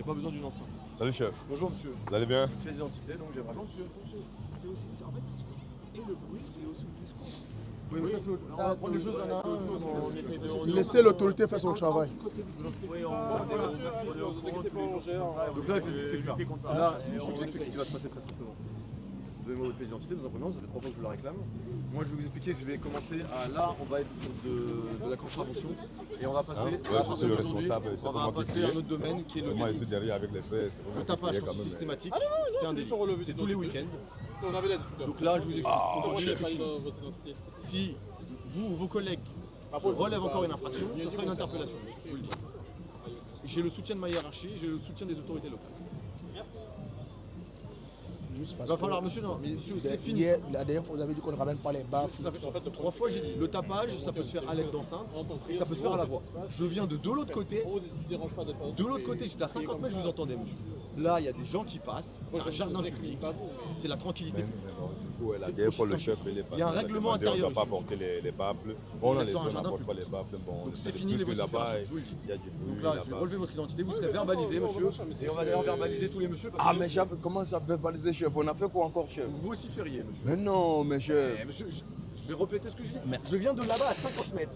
pas besoin d'une enceinte. Salut chef. Bonjour monsieur. Vous allez bien? Pièce d'identité, donc j'ai Bonjour monsieur. C'est aussi, en fait, et le bruit et aussi le discours. Oui, mais ça, on va prendre les choses d'un à un. Laissez l'autorité faire son travail. Donc là, je vous explique là. Là, je vous explique ce qui va se passer très simplement. Donnez-moi votre pièce d'identité dans un premier temps, ça fait 3 fois que je vous la réclame. Moi, je vais vous expliquer, je vais commencer à là, on va être sur de la contravention et on va passer Ouais, je suis le responsable, c'est on pas va moi qui passer à un autre domaine qui est le Moi, je délit. suis derrière avec les faits. C'est Le tapage quand c'est systématique, c'est un délit. C'est tous les week-ends. On avait là-dessus. Donc là, je vous explique. Aujourd'hui, c'est pas fini. votre identité. Si vous ou vos collègues relèvent encore une infraction, ce sera une interpellation, monsieur, je vous le dis. J'ai le soutien de ma hiérarchie, j'ai le soutien des autorités locales. Il va falloir, monsieur, non, mais monsieur, c'est fini. Hier, la dernière fois, vous avez dit qu'on ne ramène pas les baffes. Ça fait 3 fois, j'ai dit, le tapage, ça peut se faire à l'aide d'enceinte et ça peut se faire à la voix. Je viens de l'autre côté. De l'autre côté, j'étais à 50 mètres, je vous entendais, monsieur. Là, il y a des gens qui passent, c'est un jardin public, c'est la tranquillité. La guerre pour le chef et les Il y a un règlement On intérieur ne doit pas ici. porter les baffles. Bon, on a les sur un on jardin n'apporte pas les baffles. Bon, Donc c'est fini les vociférations, là-bas, je vous le dis. il y a du bruit Donc là, je vais là-bas. relever votre identité, vous serez verbalisé, monsieur. Et on va d'ailleurs verbaliser tous les messieurs. Parce Ah, que mais comment ça peut baliser, chef? On a fait quoi encore, chef? vous vocifériez, monsieur. Mais non, mais chef. Eh, monsieur, je vais répéter ce que je dis. Je viens de là-bas à 50 mètres.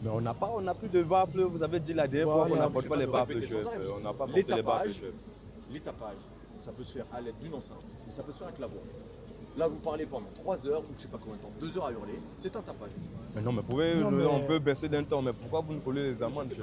Mais on n'a plus de baffles. Vous avez dit la dernière fois qu'on n'apporte pas les baffles, chef. On n'a pas porté les baffles, chef. Les tapages, ça peut se faire à l'aide d'une enceinte, mais ça peut se faire avec la voix. Là, vous parlez pendant 3 heures, ou je sais pas combien de temps, 2 heures à hurler, c'est un tapage, monsieur. Mais non, mais on peut baisser d'un temps. Mais pourquoi vous nous collez les amendes, chef?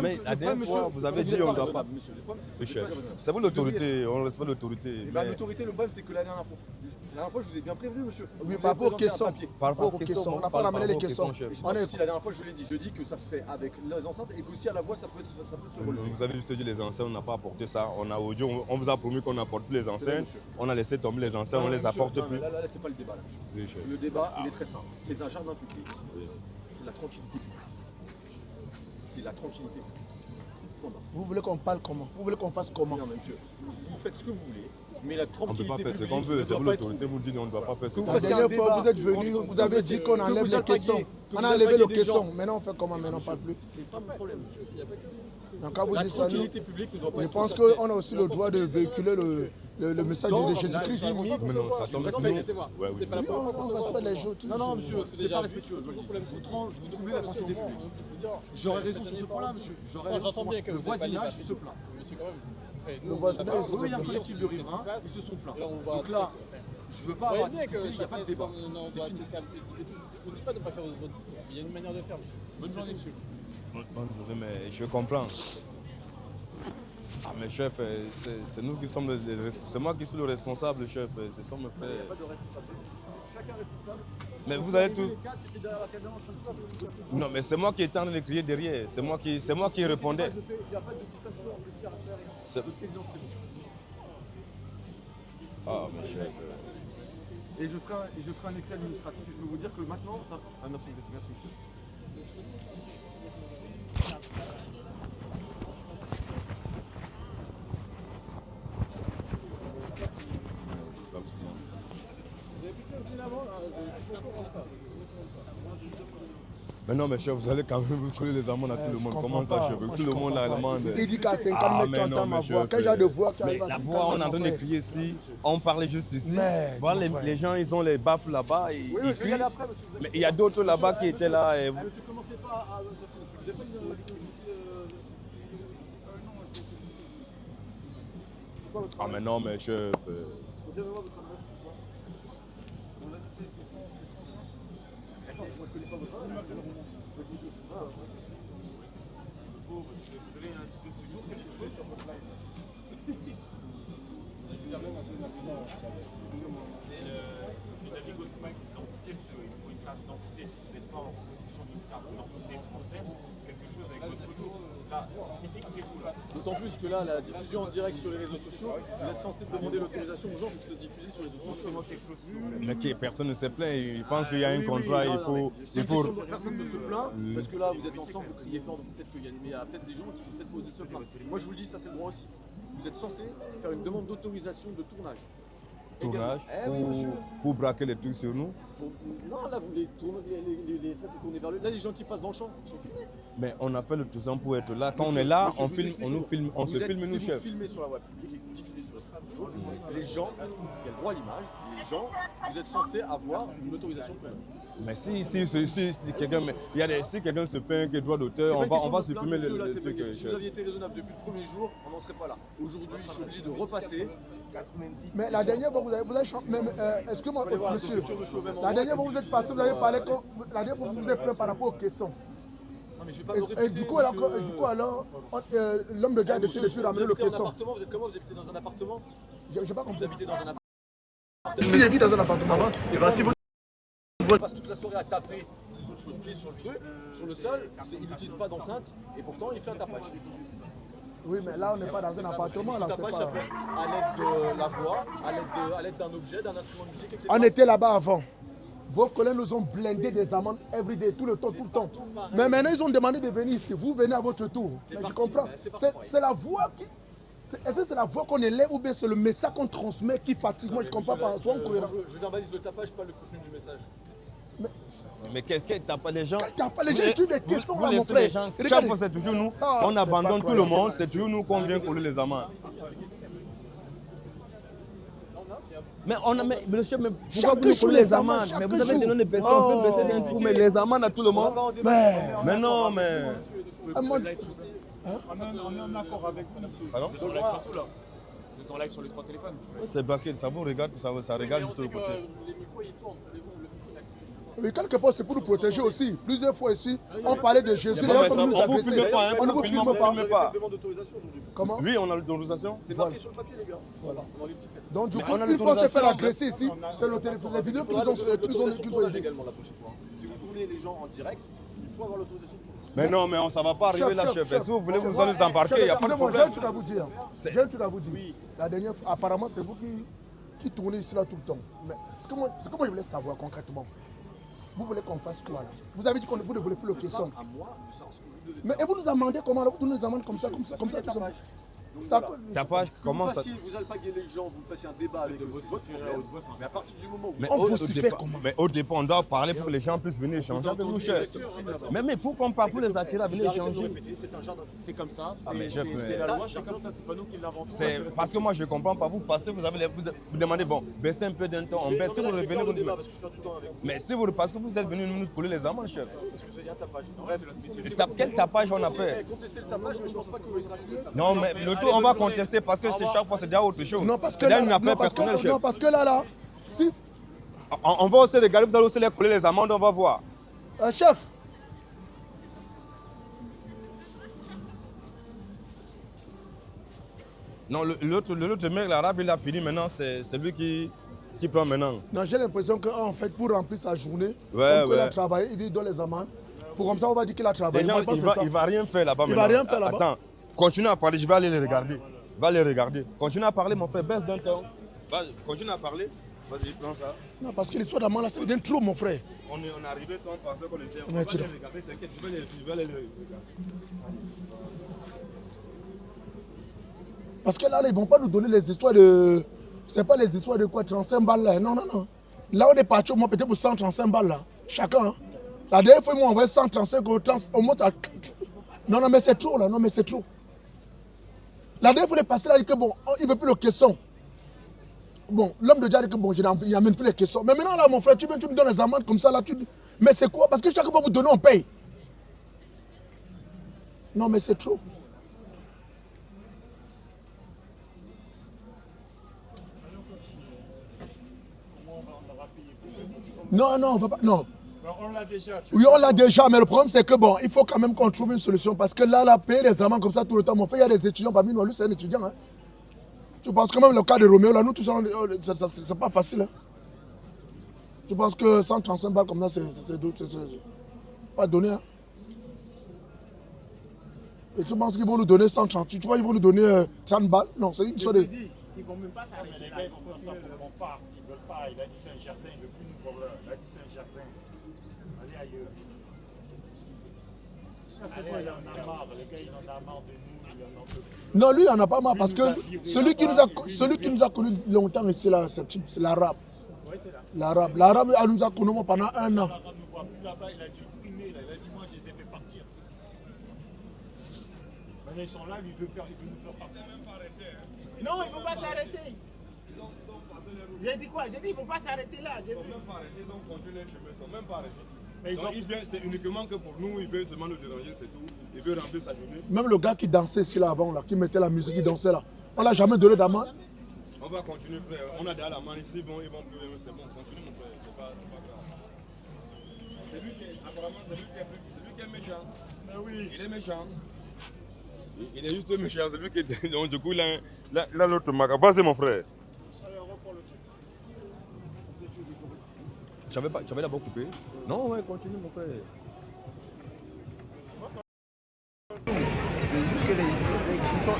Mais la dernière fois, vous avez dit on ne doit pas. Monsieur, le problème, c'est Oui, que chef. C'est vous l'autorité, on respecte l'autorité. Eh ben, l'autorité, le problème, c'est que la dernière fois, je vous ai bien prévenu, monsieur. Oui, Vous par avez rapport aux présenté un caissons. papier. Par rapport aux caissons, caissons, on n'a pas ramené les caissons. chef. Je pense que si la dernière fois, je l'ai dit, je dis que ça se fait avec les enceintes et qu'aussi à la voix, ça peut se relever. Vous avez juste dit les enceintes, on n'a pas apporté ça. On a audio, on vous a promis qu'on n'apporte plus les enceintes. monsieur. On a laissé tomber les enceintes, on les Monsieur, apporte non, plus. Là, c'est pas le débat, là, monsieur. Oui, chef. Le débat, il est très simple. C'est un jardin public. C'est la tranquillité publique. C'est la tranquillité publique. Vous voulez qu'on parle comment? Vous voulez qu'on fasse comment? Non, mais monsieur, vous faites ce que vous voulez, mais la On ne peut tranquillité pas faire ce publique qu'on veut. ne C'est doit vous pas être l'autorité, vous dites on ne doit pas faire ce Que qu'on vous La veut. fassiez un dernière fois, débat vous êtes venu, entre- vous avez dit qu'on que enlève vous les alpaguiez, caissons. que On vous a enlevé alpaguiez le des caisson. gens. Maintenant, on fait comment? Maintenant, on ne parle plus. C'est pas mon problème, monsieur. Donc, quand vous La dites ça, nous, tranquillité publique ne doit pas je être pense qu'on a aussi le droit de véhiculer le message de Jésus-Christ. Oui, Mais non, ça tombe respectez. nous. Ouais, oui. Oui, on respecte les jours. Non, non, monsieur, c'est pas respectueux. Je le dis. Vous troublez la tranquillité publique. J'aurais raison sur ce point-là, monsieur. J'aurais raison sur bien que le vous avez pas voisinage les se plaint. Monsieur, quand même. Le voisinage, Eux, c'est il y a un collectif de riverains, ils se sont plaints. Là, on va- Donc là, je veux pas avoir à discuter, il n'y a pas de débat. Non, C'est fini. on ne dit pas de ne pas faire votre discours. Il y a une manière de faire, monsieur. Bonne journée, monsieur. Mais je comprends. Ah mais chef, c'est nous qui sommes c'est moi qui suis le responsable, chef. C'est ça me fait. Chacun responsable. Mais vous avez tout. Les quatre étaient derrière la caméra en train de faire. Non, mais c'est moi qui étais en train de crier derrière. C'est moi qui répondais. Il n'y a pas de distinction entre le caractère C'est- Ah mais chef. et je ferai un écrit administratif. Et je peux vous dire que maintenant, ça. Ah, merci, monsieur. Mais non, mais chef, vous allez quand même vous coller les amendes à tout le monde. Comment ça, chef? Tout le monde a l'amende. Il dit qu'à 50 Ah, mètres, mais tu non, entends ma mais voix. chef, Quel genre de voix qui Mais arrive à la 50 voix, on est en mètres, train de frère? crier ici. On parlait juste ici. Mais, Voilà, mon frère. les gens, ils ont les baffes là-bas. Ils Oui, je vais y crient. aller après, monsieur. Mais il y a d'autres là-bas qui étaient là. Et... Monsieur, commencez pas à. Vous n'avez pas une. Ah, mais non, mais chef. Donnez-moi votre adresse. On l'a dit, c'est 100. Moi, je ne connais pas votre adresse. Vous avez un titre de séjour, quelque chose sur votre live. David Gosselin qui vous a identifié, monsieur, il faut une carte d'identité. Si vous n'êtes pas en possession d'une carte d'identité française, quelque chose avec votre photo, là, critique, c'est vous, là. D'autant plus que là, la diffusion en direct sur les réseaux sociaux, vous êtes censé demander l'autorisation aux gens pour que se diffuser sur les réseaux sociaux. Quelque chose sur Mais personne ne se plaint. Ils pensent qu'il y a un contrat. Il faut. Personne ne se plaint, parce que là, vous êtes ensemble, vous criez fort, donc peut-être qu'il y a, mais il y a peut-être des gens qui vont peut-être poser ce plainte. Moi, je vous le dis, ça c'est le droit aussi. Vous êtes censé faire une demande d'autorisation de tournage. tournage oui, monsieur. pour braquer les trucs sur nous. Non, là, vous les tournez, ça c'est tourné vers le. Là, les gens qui passent dans le champ, ils sont filmés. Mais on a fait le tout ça pour être là. Quand on est Monsieur, là, monsieur, on je vous filme, explique, on nous filme, on se filme nous, si chef. vous filmez sur la voie publique et que vous diffusez sur les réseaux, les gens, il y a le droit à l'image, les gens, vous êtes censés avoir une autorisation pour eux. Mais si quelqu'un, si quelqu'un se plaint qu'il y a droit d'auteur, on va supprimer le truc. Si vous aviez été raisonnable depuis le premier jour, on n'en serait pas là. Aujourd'hui, je suis obligé de repasser. Mais la dernière fois, vous avez chanté. Excusez-moi, monsieur. La dernière fois, vous êtes passé, vous avez parlé. La dernière fois, vous vous êtes plaint par rapport aux caissons. Non, mais je vais pas me répéter. Et du coup, alors, l'homme de garde dessus de ramener le caisson. Vous êtes comment? Vous habitez dans un appartement? J'ai pas compris. Vous habitez dans un appartement? Si j'ai vu dans un appartement. Et ben si vous passe toute la soirée à taper sur le pied, sur le truc, sur le sol, il n'utilise pas d'enceinte et pourtant il fait un tapage. Oui, mais là, on n'est pas dans un appartement. Là, Le c'est tapage, pas... ça peut être à l'aide de la voix, à l'aide d'un objet, d'un instrument de musique, etc. On était là-bas avant. Vos collègues nous ont blindé des amendes everyday, tout le temps, tout le temps. Mais maintenant, ils ont demandé de venir ici. Vous venez à votre tour. Mais je comprends. C'est la voix qui... Est-ce que c'est la voix qu'on élève ou bien c'est le message qu'on transmet qui fatigue? Moi, je ne comprends pas. Sois cohérent. Je verbalise le tapage, pas le contenu du message. Mais qu'est-ce que t'as pas les gens? T'as pas les gens, tu des questions là, mon laissez les frère. gens. Regardez. Chaque fois, c'est toujours nous. Ah, On c'est abandonne pas tout le croyable. monde, c'est toujours nous qu'on vient coller les amendes. Mais le chef, mais pourquoi Chaque vous nous jour, collez les les amendes? amendes, Mais vous chaque avez des jour. noms de personnes, on peut baisser d'un coup, mais les amendes à tout le monde. Mais non, mais. Ah, moi- On est en accord avec vous, monsieur. Pardon? Vous êtes en live partout là. Vous êtes en live sur les 3 téléphones. C'est braqué, ça vous regarde, ça regarde Mais on juste de sait que côté. les micros ils tournent. Le micro il est activé. Oui, quelque part, c'est pour nous protéger aussi. Plusieurs fois ici, on parlait de Jésus. Y a Les pas gens ça, sont nous on vous agresser. filme pas, hein, On ne vous on filme vous pas. filme pas. Demande d'autorisation aujourd'hui. Comment? Oui, on a l'autorisation. C'est marqué sur le papier, les gars. Voilà, dans les petites lettres. Donc, du Mais coup, on a une fois c'est fait l'autorisation, agresser ici, c'est le téléphone. Les vidéos qu'ils ont été. également la prochaine fois. Si vous tournez les gens en direct, il faut avoir l'autorisation pour vous. Mais non, mais ça va pas arriver là, chef. Si vous voulez, vous allez nous embarquer, il n'y a pas de Excusez-moi, problème. j'ai un truc à vous dire. J'ai un truc à vous dire. La dernière fois, apparemment, c'est vous qui tournez ici là tout le temps. Mais ce que moi je voulais savoir concrètement, vous voulez qu'on fasse quoi là? Vous avez dit qu'on ne voulez plus le question. À moi de savoir ce que vous devez Mais et vous nous amendez comment là? Vous nous amendez comme ça, tout ça. Ça, Tapage, comment ça? Vous alpaguez les gens, vous fassiez un débat avec eux. C'est votre problème. Mais à partir du moment où vous... On vocifère comment? Mais au départ, on doit parler pour que les gens puissent venir échanger avec nous, chef. Mais pourquoi on parle pour les attirer à venir échanger? C'est un jardin. C'est comme ça, mais chef, c'est la loi, c'est comme ça, c'est pas nous qui l'inventons. C'est parce que moi je comprends pas, vous passez, vous demandez, bon, baissez un peu d'un temps, on baisse, si vous revenez, vous débat parce que je perds du temps avec vous. mais si vous, parce que vous êtes venu nous couler les amendes, chef. Parce que il y a un tapage. Bref, Quel tapage on a fait? contester le tapage, mais je pense pas que vous sera Non, mais le tout, on va contester parce que chaque fois c'est déjà autre chose. Non, parce que C'est déjà là, une affaire non, parce que, personnelle, chef. non, parce que là, si, On va aussi regarder, vous allez aussi les coller les amendes, on va voir. chef, Non, l'autre mec, l'arabe, il a fini maintenant, c'est lui qui prend maintenant. non, j'ai l'impression qu'en fait, pour remplir sa journée, Ouais, comme qu'il a ouais. travaillé, il donne les amendes. Pour comme ça, on va dire qu'il a travaillé. Déjà, Moi, je pense que c'est ça. il va rien faire là-bas Il maintenant. va rien faire là-bas. Attends, continue à parler, je vais aller les regarder. Va les regarder. Continue à parler, mon frère, baisse d'un temps. Continue à parler. Vas-y, prends ça. Non, parce que l'histoire d'amende là, ça devient trop, mon frère. On est arrivé sans penser qu'on était. On Ouais, va tu les l'as. regarder, t'inquiète, je vais les regarder. Parce que là, ils ne vont pas nous donner les histoires de. C'est pas les histoires de quoi, 35 balles là. Non, non, non. Là, on est parti au moins peut-être pour 135 balles là. Chacun. Hein. La dernière fois, ils m'ont envoyé 135 euros. Au moins, ça. Non, non, mais c'est trop là. Non, mais c'est trop. La dernière fois, il est passé là, il dit que bon, il ne veut plus le caisson. Bon, l'homme de Dieu dit que bon, il n'amène plus les caissons. Mais maintenant, là, mon frère, tu viens, tu nous donnes les amendes comme ça là. Mais c'est quoi? Parce que chaque fois, vous donnez, on paye. Non, mais c'est trop. Non, non, on va pas. Non. On l'a déjà. Oui, on l'a déjà, mais le problème c'est que bon, il faut quand même qu'on trouve une solution parce que là, payer les amendes comme ça tout le temps. Mon frère, il y a des étudiants parmi nous, lui c'est un étudiant. Hein. Tu penses quand même le cas de Roméo, là, nous tous, c'est pas facile. Hein. Tu penses que 135 balles comme ça, c'est pas donné. Hein. Et tu penses qu'ils vont nous donner 130, tu vois, ils vont nous donner 30 balles. Non, c'est une histoire de. Ils vont même pas s'arrêter. Les gars, ils vont faire ça pour le part. Ils veulent pas. Il a dit Saint-Germain, il veut plus nous voir là. Il a dit Saint-Germain. Allez ailleurs. C'est quoi, il en a marre. Les gars, il en a marre de nous. Non, lui, il n'en a pas marre parce que celui qui nous a connus longtemps ici, là, c'est l'arabe. L'arabe. L'arabe nous a connus pendant 1 an. Là-bas, il a dû frimer, là. Il a dit, moi, je les ai fait partir. Maintenant, ils sont là, il veut nous faire partir. Non, il ne faut pas s'arrêter. J'ai dit quoi? J'ai dit, il ne faut pas s'arrêter là. Ils ne sont même pas arrêtés, ils ont continué les chemins, ils ne sont même pas arrêtés. Mais c'est uniquement que pour nous, il veut seulement nous déranger, c'est tout. Il veut remplir sa journée. Même le gars qui dansait ici là avant, là, qui mettait la musique, qui dansait là, on l'a jamais donné d'amende. On va continuer, frère. On a déjà la main ici, bon, ils vont plus, c'est bon, continue, mon frère, c'est pas grave. C'est lui qui est, apparemment, c'est lui qui est méchant. Mais oui. Il est méchant. Il est juste méchant, c'est lui qui est. Donc, du coup, il a l'autre marque. Vas-y, mon frère. Allez, on reprend le truc. Tu avais d'abord coupé? Non, ouais, continue, mon frère.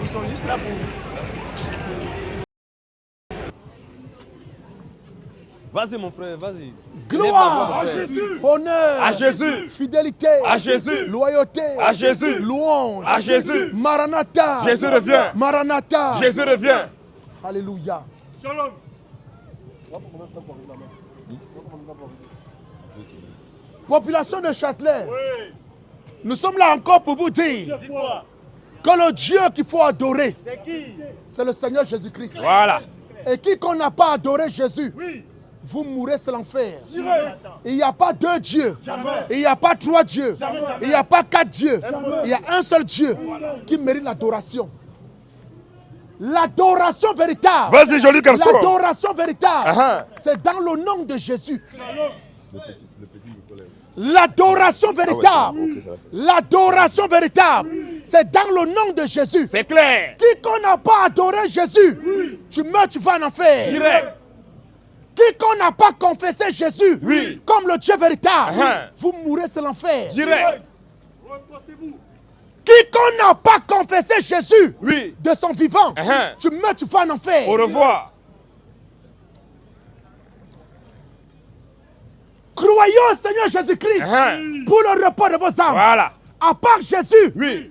Ils sont juste là pour. Vas-y, mon frère, vas-y. Gloire à Jésus, honneur à Jésus, fidélité à Jésus, loyauté à Jésus, louange à Jésus. Maranatha, Jésus revient. Maranatha, Jésus revient. Alléluia. Shalom. Population de Châtelet, Oui. nous sommes là encore pour vous dire Dis-moi. que le Dieu qu'il faut adorer, C'est qui? c'est le Seigneur Jésus-Christ. Voilà. Et quiconque n'a pas adoré Jésus, Oui. vous mourrez c'est l'enfer. Tirez. Il n'y a pas 2 dieux. Jamais. Il n'y a pas 3 dieux. Jamais. Il n'y a pas 4 dieux. Il y a un seul Dieu qui mérite l'adoration. L'adoration véritable. Vas-y, joli garçon. L'adoration véritable. C'est dans le nom de Jésus. L'adoration véritable. L'adoration véritable. C'est dans le nom de Jésus. C'est clair. Quiconque n'a pas adoré Jésus, tu meurs, tu vas en enfer. Direct. Quiconque n'a pas confessé Jésus Oui. comme le Dieu véritable, Uh-huh. vous mourrez, c'est l'enfer. Direct. Reportez-vous. Quiconque n'a pas confessé Jésus Oui. de son vivant, Uh-huh. tu meurs, tu vas en enfer. Au revoir. Croyez au Seigneur Jésus-Christ Uh-huh. pour le repos de vos âmes. Voilà. À part Jésus, Oui.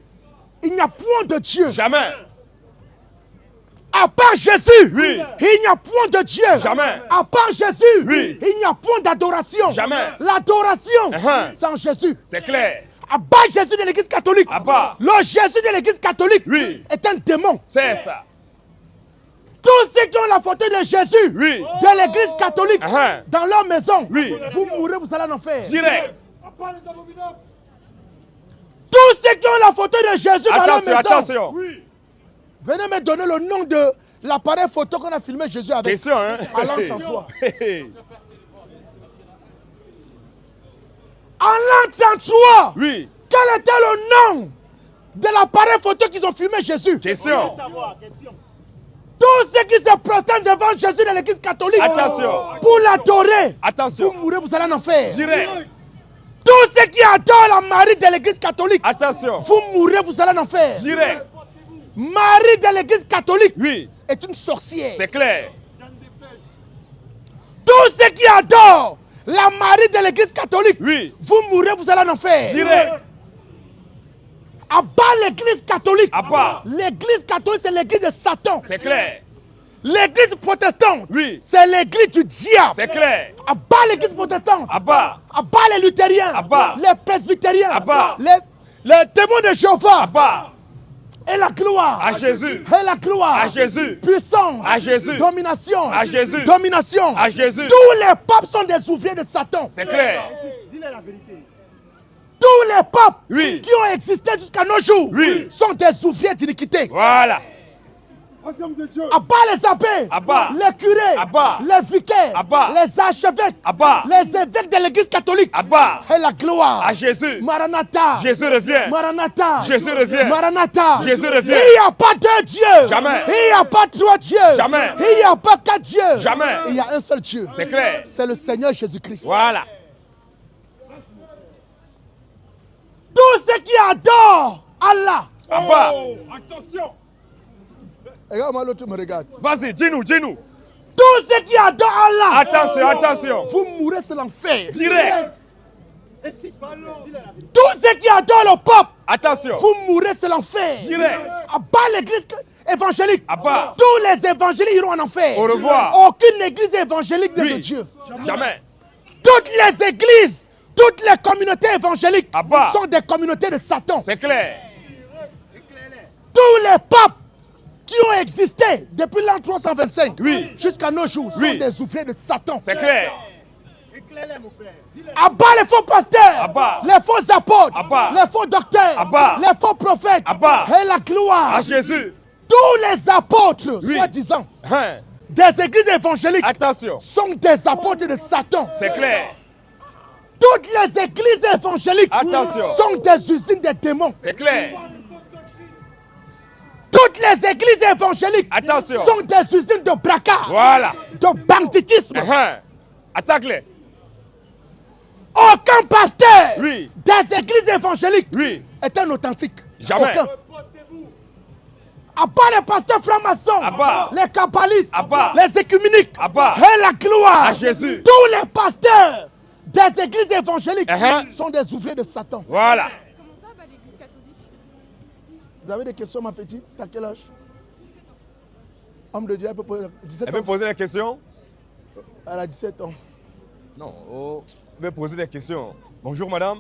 il n'y a point de Dieu. Jamais. À part Jésus, Oui. il n'y a point de Dieu. Jamais. À part Jésus, Oui. il n'y a point d'adoration. Jamais. L'adoration Uh-huh. sans Jésus. C'est clair. À part Jésus de l'église catholique. À part. Le Jésus de l'église catholique Oui. est un démon. C'est ça. Tous ceux qui ont la photo de Jésus Oui. de l'église catholique Uh-huh. dans leur maison, Oui. vous mourrez, vous allez en enfer. Direct. À part les abominables. Tous ceux qui ont la photo de Jésus dans leur Attention, maison, attention. Oui. venez me donner le nom de l'appareil photo qu'on a filmé Jésus avec. Question, hein. Alain François. Hey. Alain François, Oui. quel était le nom de l'appareil photo qu'ils ont filmé Jésus? Question. Savoir, question. Tous ceux qui se prosternent devant Jésus de l'église catholique Attention. pour l'adorer, vous Attention. mourrez, vous allez en enfer. Direct. Tous ceux qui adorent la Marie de l'église catholique, Attention. vous mourrez, vous allez en enfer. Direct. Marie de l'église catholique Oui. est une sorcière. C'est clair. Tous ceux qui adorent la Marie de l'église catholique, Oui. vous mourrez, vous allez en enfer. Direct. À bas l'église catholique. À bas. L'église catholique, c'est l'église de Satan. C'est clair. L'église protestante, Oui. c'est l'église du diable. C'est clair. À bas l'église protestante. À bas. À bas les luthériens. À bas. Les presbytériens. À bas. Les témoins de Jéhovah. À bas. Et la gloire. À Jésus. Et la gloire. À Jésus. Puissance. À Jésus. Domination. À Jésus. Domination. À Jésus. Tous les papes sont des ouvriers de Satan. C'est clair. Dis-le la vérité. Tous les papes Oui. qui ont existé jusqu'à nos jours Oui. sont des ouvriers d'iniquité. Voilà. De Dieu. À bas les abbés, À bas. les curés, À bas. les vicaires, À bas. les archevêques, À bas. les évêques de l'église catholique. À bas. Et la gloire. À Jésus. Maranatha. Jésus revient. Maranatha. Jésus revient. Maranatha. Jésus revient. Il n'y a pas 2 dieux. Jamais. Il n'y a pas 3 dieux. Jamais. Il n'y a pas 4 dieux. Jamais. Il y a un seul Dieu. C'est clair. C'est le Seigneur Jésus-Christ. Voilà. Tous ceux qui adorent Allah. À bas. Attention. Regarde-moi, l'autre me regarde. Vas-y, dis-nous, dis-nous. Tous ceux qui adorent Allah. Attention, attention. Vous mourrez, c'est l'enfer. Direct. Tous ceux qui adorent le pape, Attention. vous mourrez, c'est l'enfer. Direct. À bas l'église évangélique. À bas. Tous les évangéliques iront en enfer. Au revoir. Aucune église évangélique n'est de Dieu. Jamais. Toutes les églises, toutes les communautés évangéliques À bas. sont des communautés de Satan. C'est clair. Tous les papes qui ont existé depuis l'an 325 Oui. jusqu'à nos jours sont Oui. des ouvriers de Satan. C'est clair. Abat les faux pasteurs, Abat. les faux apôtres, Abat. les faux docteurs, Abat. les faux prophètes Abat. et la gloire. À Jésus. Tous les apôtres, Oui. soi-disant, Hein. des églises évangéliques Attention. sont des apôtres de Satan. C'est clair. Toutes les églises évangéliques Attention. sont des usines de démons. C'est clair. Toutes les églises évangéliques Attention. sont des usines de braquage, Voilà. de banditisme. Hein. Attaque-les. Aucun pasteur Oui. des églises évangéliques Oui. est un authentique. Jamais. Aucun. À part les pasteurs francs-maçons, Abat. les kabbalistes, Abat. les écuméniques, Abat. et la gloire, À Jésus. tous les pasteurs des églises évangéliques sont des ouvriers de Satan. Voilà. Comment ça va l'église catholique? Vous avez des questions, ma petite? T'as quel âge? Homme de Dieu, elle peut poser 17 Elle peut ans. poser des questions? Elle a 17 ans. Non. Oh. Elle peut poser des questions. Bonjour madame.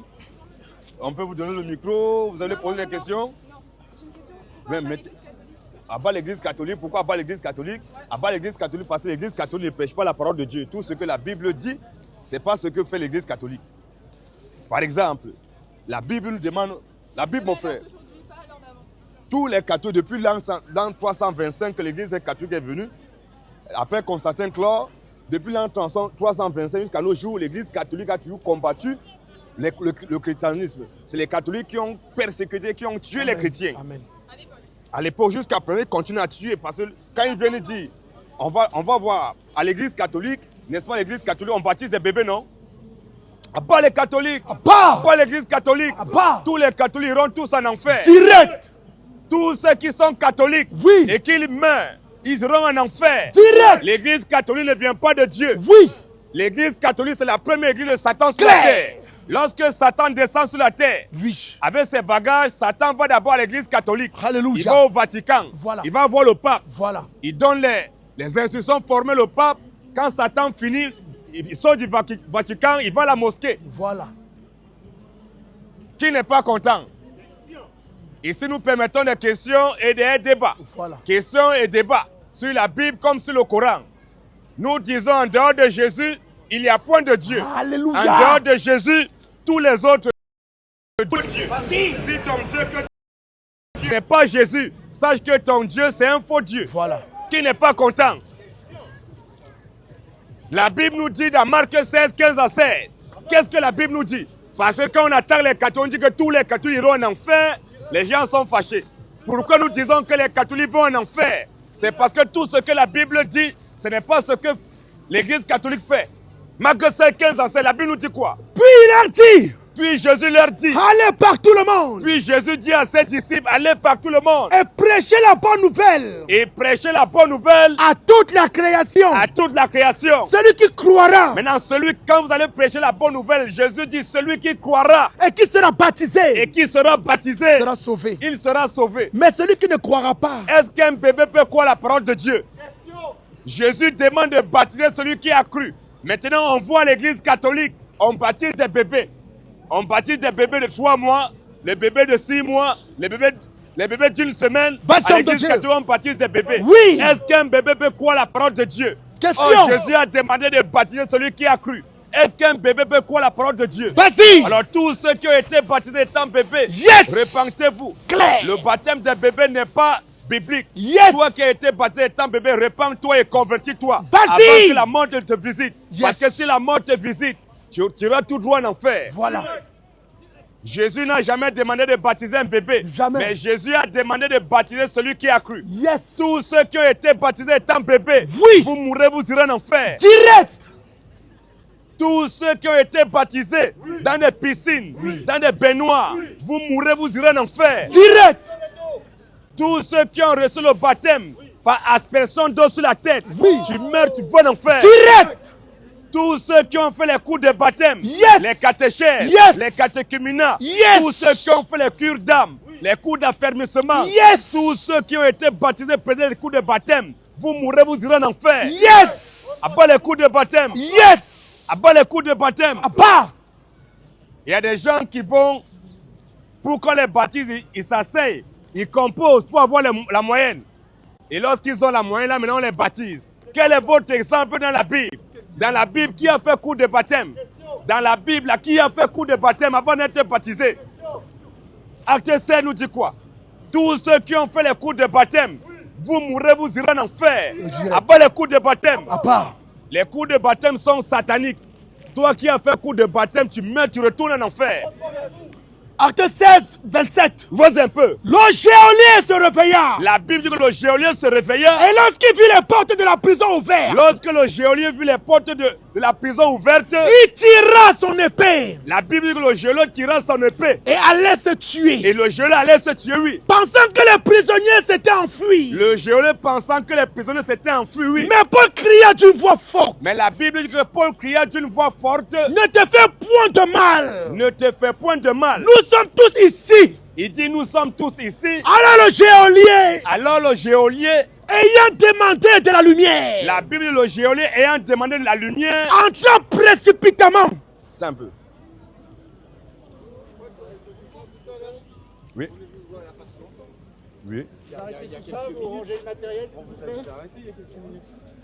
On peut vous donner le micro. Vous allez poser des questions? Non, j'ai une question. Mais Pourquoi pas mettez- l'église catholique? À bas l'église catholique. Pourquoi à bas l'église catholique? À bas l'église catholique parce que l'église catholique ne prêche pas la parole de Dieu. Tout ce que la Bible dit, ce n'est pas ce que fait l'église catholique. Par exemple, la Bible nous demande, la Bible mon frère, Aujourd'hui, pas à l'heure d'avant. tous les catholiques, depuis l'an 325 que l'église catholique est venue, après Constantin Chlore, depuis l'an 325 jusqu'à nos jours, l'église catholique a toujours combattu le christianisme. C'est les catholiques qui ont persécuté, qui ont tué les chrétiens. Amen. À l'époque, jusqu'à présent, ils continuent à tuer parce que quand ils viennent dire, on va voir à l'église catholique, n'est-ce pas, l'église catholique, on baptise des bébés, non? À bas les catholiques, à bas l'église catholique, bas. tous les catholiques iront tous en enfer. Direct. Tous ceux qui sont catholiques Oui. et qu'ils meurent, ils iront en enfer. Direct. L'église catholique ne vient pas de Dieu. Oui. L'église catholique, c'est la première église de Satan sur Claire. la terre. Lorsque Satan descend sur la terre, Oui. avec ses bagages, Satan va d'abord à l'église catholique. Alléluia. Il va au Vatican. Voilà. Il va voir le pape. Voilà. Il donne les instructions pour former le pape. Quand Satan finit, il sort du Vatican, il va à la mosquée. Voilà. Qui n'est pas content? Ici, nous permettons des questions et des débats. Voilà. Questions et débats sur la Bible comme sur le Coran. Nous disons en dehors de Jésus, il n'y a point de Dieu. Alléluia. En dehors de Jésus, tous les autres Dieu. Si ton Dieu qui n'est pas Jésus, sache que ton Dieu c'est un faux Dieu. Voilà. Qui n'est pas content. La Bible nous dit dans Marc 16, 15 à 16. Qu'est-ce que la Bible nous dit? Parce que quand on attaque les catholiques, on dit que tous les catholiques iront en enfer. Les gens sont fâchés. Pourquoi nous disons que les catholiques vont en enfer? C'est parce que tout ce que la Bible dit, ce n'est pas ce que l'église catholique fait. Marc 16, 15 à 16, la Bible nous dit quoi? Puis il leur dit, Puis Jésus leur dit, allez par tout le monde puis Jésus dit à ses disciples, allez par tout le monde et prêchez la bonne nouvelle et prêchez la bonne nouvelle à toute la création. à toute la création. Celui qui croira Maintenant, quand vous allez prêcher la bonne nouvelle, Jésus dit, celui qui croira et qui sera baptisé et qui sera baptisé, sera sauvé. il sera sauvé. Mais celui qui ne croira pas, Est-ce qu'un bébé peut croire la parole de Dieu? Jésus demande de baptiser celui qui a cru. Maintenant, on voit à l'église catholique, on baptise des bébés. On baptise des bébés de 3 mois, les bébés de 6 mois, les bébés d'une semaine. Baptême À de l'église Dieu. catholique, on baptise des bébés. Oui. Est-ce qu'un bébé peut croire la parole de Dieu? Question. Oh, Jésus a demandé de baptiser celui qui a cru. Est-ce qu'un bébé peut croire la parole de Dieu? vas-y. Alors tous ceux qui ont été baptisés étant bébés, Yes. repentez-vous. Clair. Le baptême des bébés n'est pas biblique. Yes. Toi qui as été baptisé étant bébé, repens-toi et convertis-toi. Vas-y. Avant que la mort te visite. Yes. Parce que si la mort te visite, tu iras tout droit en enfer. Voilà. Jésus n'a jamais demandé de baptiser un bébé. Jamais. Mais Jésus a demandé de baptiser celui qui a cru. Yes. Tous ceux qui ont été baptisés étant bébés, Oui. vous mourrez, vous irez en enfer. Direct. Tous ceux qui ont été baptisés dans des piscines, dans des baignoires, vous mourrez, vous irez en enfer. Direct. Tous ceux qui ont reçu le baptême par aspersion d'eau sur la tête, Oui. tu meurs, tu vas en enfer. Direct. Tous ceux qui ont fait les cours de baptême, Yes. les catéchèses, Yes. les catéchuménats, Yes. tous ceux qui ont fait les cures d'âme, les cours d'affermissement, Yes. tous ceux qui ont été baptisés, prenez les cours de baptême, vous mourrez, vous irez en enfer. Yes. À bas les cours de baptême. Yes. À bas les cours de baptême. À part. Il y a des gens qui vont, pour qu'on les baptise, ils s'asseyent, ils composent pour avoir la moyenne. Et lorsqu'ils ont la moyenne, là, maintenant on les baptise. Quel est votre exemple dans la Bible? Dans la Bible, qui a fait cours de baptême? Dans la Bible, qui a fait cours de baptême avant d'être baptisé? Acte 16 nous dit quoi? Tous ceux qui ont fait les cours de baptême, vous mourrez, vous irez en enfer. À bas les cours de baptême. À part. Les cours de baptême sont sataniques. Toi qui as fait cours de baptême, tu meurs, tu retournes en enfer. Acte 16, 27. Vois un peu. Le geôlier se réveilla. La Bible dit que le geôlier se réveilla. Et lorsqu'il vit les portes de la prison ouvertes, Lorsque le geôlier vit les portes de la prison ouvertes, il tira son épée la Bible dit que le geôlier tira son épée. et allait se tuer. Et le geôlier allait se tuer, oui. Pensant que les prisonniers s'étaient enfuis. Le geôlier pensant que les prisonniers s'étaient enfuis, oui. Mais Paul cria d'une voix forte. Mais la Bible dit que Paul cria d'une voix forte, Ne te fais point de mal. ne te fais point de mal. Nous sommes tous ici. Il dit, nous sommes tous ici. Alors le geôlier, Alors le geôlier, ayant demandé de la lumière, la Bible dit le geôlier ayant demandé de la lumière, entra précipitamment. un peu. Oui. Oui. Arrêtez tout ça, vous rangez le matériel, s'il vous plaît.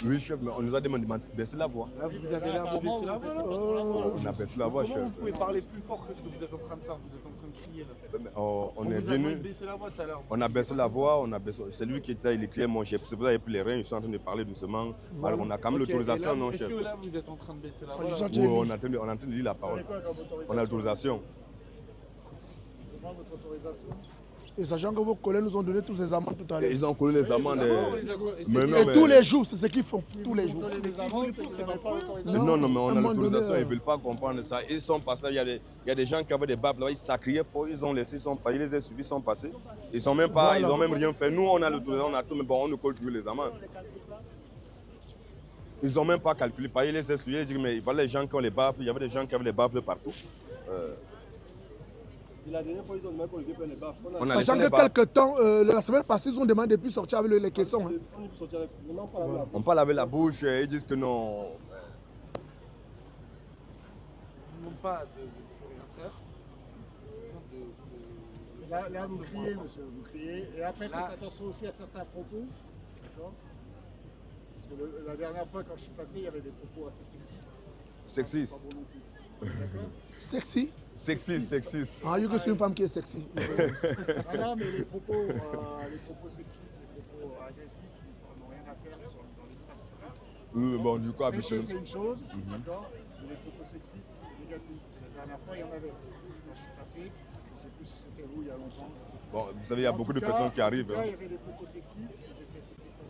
Oui, chef, mais on nous a demandé de baisser la voix. Là, vous avez l'air de baisser la voix. On a baissé la voix, chef. Comment vous pouvez parler plus fort que ce que vous êtes en train de faire? Vous êtes en train de crier là. On est Vous avez venu, baissé la voix tout à l'heure. on a baissé la voix, c'est lui qui était, il écrivait mon chef. C'est pour ça qu'il n'y a plus les reins, ils sont en train de parler doucement. Alors, on a quand même Ok, l'autorisation, et là, non, est-ce chef? que là, vous êtes en train de baisser la voix là? Oui, on est en train de lire la parole. On a l'autorisation. Demande votre autorisation. Et sachant que vos collègues nous ont donné tous ces amendes tout à l'heure. Ils ont connu les amendes. Mais non, Et mais- tous les jours, c'est ce qu'ils font. Tous les jours. Les amendes, c'est que vous n'avez pas l'autorisation. Non, mais on à a un moment l'autorisation, donné, ils ne veulent pas comprendre ça. Ils sont passés, il y a des gens qui avaient des babes là, ils s'accriaient pour, ils ont laissé, ils les ont suivis, ils sont passés. Ils n'ont même pas, ils ont même rien fait. Nous, on a l'autorisation, on a tout, mais bon, on nous colle toujours les amendes. Ils n'ont même pas calculé, ils les ont suivis, ils disent, mais il fallait les gens qui ont les baffes, il y avait des gens qui avaient les baffes de partout. La dernière fois, ils ont demandé qu'on lui prenne les baffes. On a Sachant laissé que les baffes. quelque temps, la semaine passée, ils ont demandé de plus sortir avec les caissons. Hein. On peut sortir avec. Non, pas la On parle avec la bouche, ils disent que non. Non pas de rien faire. Là, vous criez, monsieur, vous criez. Et après, faites Là- attention aussi à certains propos. D'accord? Parce que la dernière fois, quand je suis passé, il y avait des propos assez sexistes. Sexiste. Pas bon non plus. D'accord? Sexy. Sexiste. Ah, que c'est une femme qui est sexy. Voilà, mais les propos sexistes, les propos agressifs, n'ont rien à faire dans l'espace public. Oui, bon, du coup, Pécher, habituellement. c'est une chose, d'accord? Mais les propos sexistes, c'est négatif. La dernière fois, il y en avait. Quand je suis passé, je ne sais plus si c'était vous il y a longtemps. je sais plus. Bon, vous savez, il y a En beaucoup tout de cas- personnes qui arrivent. En tout cas, hein. il y avait des propos sexistes, et j'ai fait ceci, ça.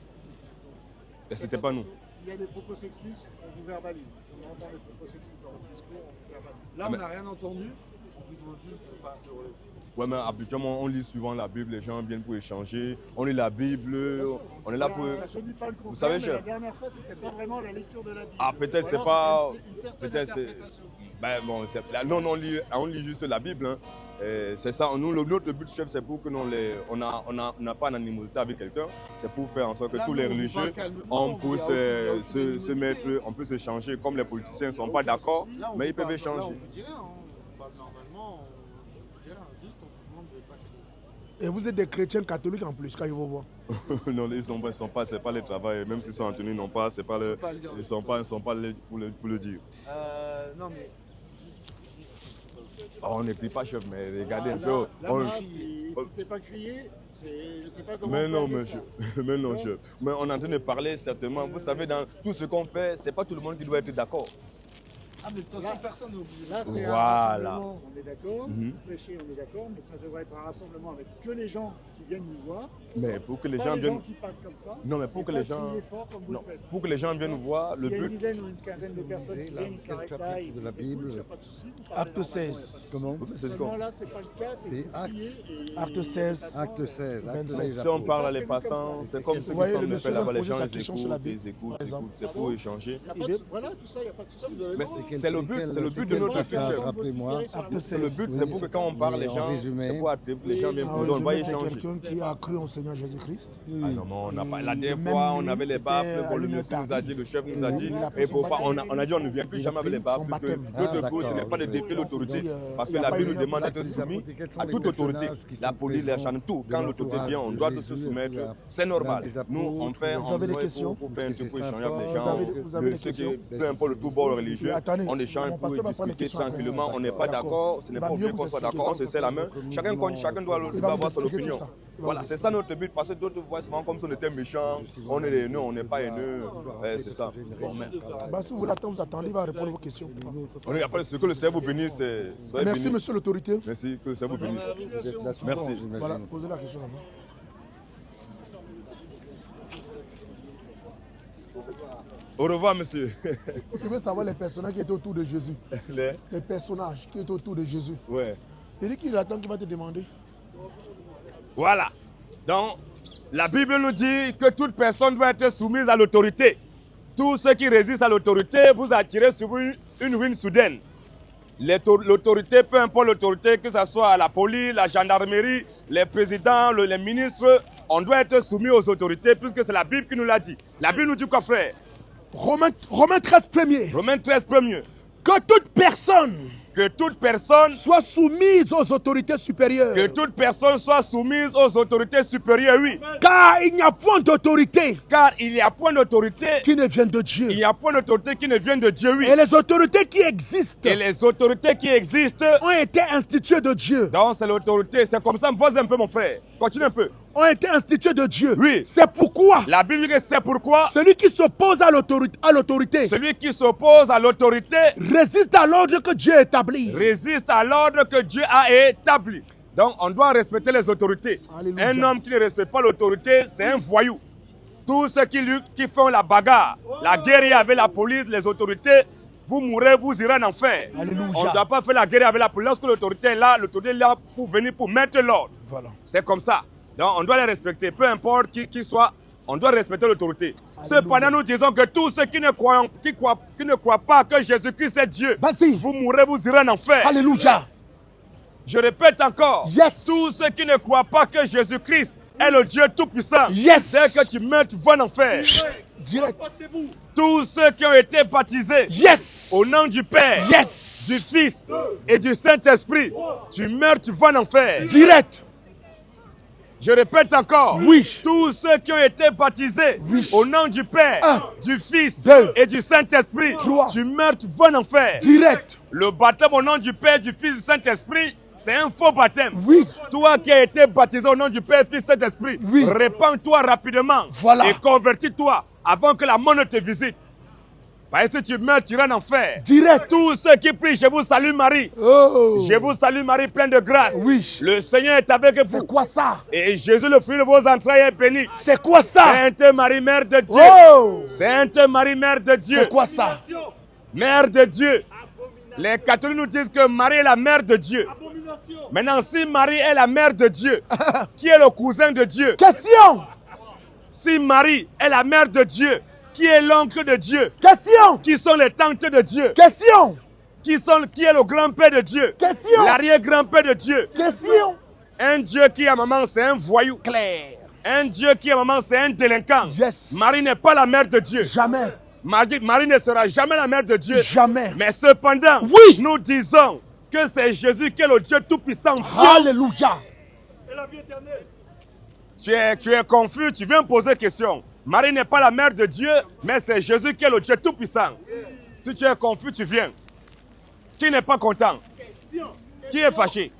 Et c'était pas nous. S'il y a des propos sexistes, on vous verbalise. Si on entend des propos sexistes dans votre discours, on vous verbalise. Là, on n'a rien entendu. On vous demande juste de pas de relayer. Ouais, mais habituellement, on lit souvent la Bible, les gens viennent pour échanger. On lit la Bible, on est là pour. Je ne dis pas le contraire, savez, mais chef. la dernière fois, c'était pas vraiment la lecture de la Bible. Ah, peut-être Ou c'est alors, pas. c'était une certaine Peut-être c'est. interprétation. Ben bon, là, non, on lit juste la Bible. Hein. C'est ça. Nous, notre but, chef, c'est pour que on n'a pas d'animosité avec quelqu'un. C'est pour faire en sorte que Là, tous nous, les on vous religieux, parle calmement, on il y puisse a aucune se animosité. mettre, on peut s'échanger. Comme les politiciens ne sont pas d'accord, Là, on mais vous ils peuvent parle- échanger. Là, on vous dit rien. Hein. On vous parle normalement. On vous dit rien. Juste, on vous demande de pas crier. Et vous êtes des chrétiens catholiques en plus, quand ils vous voient. Non, ils sont pas, c'est pas le travail. Même s'ils sont en tenue, non pas, c'est pas le, pas le dire. ils sont pas là pour le dire. Non, mais. Oh, on n'écrit pas, chef, mais regardez un peu. Là, on- là, si c'est pas crié, je ne sais pas comment Mais on peut non, appeler monsieur. ça. Mais non, chef. Mais on est en train de parler, certainement. Vous savez, dans tout ce qu'on fait, c'est pas tout le monde qui doit être d'accord. Ah, mais de toute façon, personne n'est obligé. Là, c'est Voilà. un rassemblement, on est d'accord. Mhm. Prêcher, on est d'accord, mais ça devrait être un rassemblement avec que les gens qui qui viennent nous voir. Mais pour que les Pas gens les viennent. gens qui passent comme ça. Non, mais pour et que pas les gens. crier fort comme vous Non, le faites. pour que les gens viennent nous voir, le S'il y a une but. dizaine ou une quinzaine de personnes qui Là, viennent, ils quel s'arrêtent là chapitre et de la ils écoutent, Bible? il n'y a pas de souci. vous parlez Acte 16. Comment? C'est ce Seulement qu'on- là, c'est pas le cas, c'est C'est vous priez et- Acte 16. Acte 16. Acte 27. des Si on apôtres. parle à les passants, c'est comme ceux qui voyez, sont le de monsieur fait là-bas, vient les poser gens sa ils question sur la écoutent, Bible, ils écoutent, par exemple. c'est pour échanger. Il y a pas de- Voilà, tout ça, il n'y a pas de souci. Mais c'est le but, c'est le but de quel notre passage, futur. rappelez-moi. Acte Le 16. but, c'est pour que quand on parle, les en gens, résumé. c'est pour attirer les gens viennent En pour nous, on va résumé, c'est échanger. quelqu'un qui a cru au Seigneur Jésus-Christ. Ah non, mais on n'a pas. La dernière Même fois, on lui, avait les c'était babes, à bon, le l'une monsieur nous a tardive. dit, le chef nous a Et dit, il a pris et son pourquoi baptême. on a dit on ne vient plus Il a jamais avec les pris babes, son parce que baptême. notre Ah, coup, ce n'est d'accord, pas de oui. défier l'autorité, Oui, parce il que y a la pas Bible eu nous demande d'acte d'être des soumis apôtres. Quels sont à les toute autorité. personnages qui La sont police, les présents chaînes, tout. de Quand l'autorité l'entourage vient, on de doit Jésus? se Est-ce soumettre. qu'il y a C'est normal. des apôtres? Nous, on fait Vous avez des un questions? pour faire un truc, pour Parce que échanger avec les c'est gens. sympa. Vous avez des De ceux questions? qui- Peu importe le tout bord religieux, Mais attendez, on échange mon pour pasteur va prendre les discuter questions après. tranquillement. On n'est pas D'accord. d'accord, ce n'est Il pas va obligé mieux qu'on vous soit expliquer d'accord, on comment se serre la main. Chacun doit Il va vous avoir son expliquer opinion. tout ça. Il va Voilà, vous c'est ça notre but, parce que d'autres voient souvent comme si on était méchants. On est haineux, on n'est pas haineux. C'est ça. Bon, mais Bah, si vous l'attendez, vous attendez, il va répondre à vos questions. on est après, ce que le Seigneur vous bénisse, soyez Merci, bénis. monsieur l'autorité. Merci, que le Seigneur vous bénisse. Vous êtes là souvent, Merci. j'imagine. Voilà, posez la question là-bas. Au revoir, monsieur. Je veux savoir les personnages qui étaient autour de Jésus. Les- Les personnages qui étaient autour de Jésus. Ouais. Il dit qu'il attend qu'il va te demander. Voilà. Donc, la Bible nous dit que toute personne doit être soumise à l'autorité. Tous ceux qui résistent à l'autorité, vous attirez sur vous une ruine soudaine. L'autorité, peu importe l'autorité, que ce soit la police, la gendarmerie, les présidents, les ministres, on doit être soumis aux autorités puisque c'est la Bible qui nous l'a dit. La Bible nous dit quoi, frère? Romains 13 premier. Romains 13 premier. Que toute personne Que toute personne soit soumise aux autorités supérieures. Que toute personne soit soumise aux autorités supérieures, oui. Car il n'y a point d'autorité Car il n'y a point d'autorité, qui ne vienne de il Dieu. n'y a point d'autorité qui ne vient de Dieu, oui. Et les autorités qui existent Et les autorités qui existent, ont été instituées de Dieu. donc c'est l'autorité. C'est comme ça, vas-y un peu mon frère. Continue un peu. Ont été instituées de Dieu. Oui. C'est pourquoi La Bible dit que c'est pourquoi celui qui s'oppose à l'autorité celui qui s'oppose à l'autorité résiste à l'ordre que Dieu établit. résiste à l'ordre que Dieu a établi. Donc on doit respecter les autorités. Alléluia. Un homme qui ne respecte pas l'autorité, c'est un voyou. Tous ceux qui font la bagarre, la guerre avec la police, les autorités, vous mourrez, vous irez en enfer. Alléluia. On ne doit pas faire la guerre avec la police. Lorsque l'autorité est là pour venir pour mettre l'ordre. Voilà. C'est comme ça. Donc on doit les respecter, peu importe qui soit, on doit respecter l'autorité. Alléluia. Cependant, nous disons que tous ceux qui ne croient pas que Jésus-Christ est Dieu, Vas-y. vous mourrez, vous irez en enfer. Alléluia. Je répète encore, Yes. tous ceux qui ne croient pas que Jésus-Christ est le Dieu Tout-Puissant, Yes. dès que tu meurs, tu vas en enfer. Direct. Tous ceux qui ont été baptisés Yes. au nom du Père, Yes. du Fils et du Saint-Esprit, tu meurs, tu vas en enfer. Direct. Je répète encore, Oui. tous ceux qui ont été baptisés Oui. au nom du Père, Un. du Fils Deux. et du Saint-Esprit, Trois. tu meurs, tu vas en enfer. Direct. Le baptême au nom du Père, du Fils et du Saint-Esprit, c'est un faux baptême. Oui. Toi qui as été baptisé au nom du Père, Fils et Saint-Esprit, Oui. répands-toi rapidement Voilà. et convertis-toi avant que la mort ne te visite. Parce que si tu meurs, tu iras en enfer. Direct. Tous ceux qui prient, je vous salue Marie. Oh. Je vous salue Marie, pleine de grâce. Oui. Le Seigneur est avec vous. C'est quoi ça? Et Jésus, le fruit de vos entrailles, est béni. C'est quoi ça? Sainte Marie, Mère de Dieu. Oh. Sainte Marie, Mère de Dieu. C'est quoi ça? Mère de Dieu. Les catholiques nous disent que Marie est la mère de Dieu. Maintenant, si Marie est la mère de Dieu, qui est le cousin de Dieu? Question. Si Marie est la mère de Dieu, qui est l'oncle de Dieu? Question. Qui sont les tantes de Dieu? Question. Qui est le grand-père de Dieu? Question. L'arrière-grand-père de Dieu? Question. Un Dieu qui a maman, c'est un voyou. Claire. Un Dieu qui a maman, c'est un délinquant. Yes. Marie n'est pas la mère de Dieu. Jamais. Marie ne sera jamais la mère de Dieu. Jamais. Mais cependant, Oui. nous disons que c'est Jésus qui est le Dieu Tout-Puissant. Alléluia. Tu es confus, tu viens poser question. Marie n'est pas la mère de Dieu, mais c'est Jésus qui est le Dieu Tout-Puissant. Si tu es confus, tu viens. Qui n'est pas content? Qui est fâché?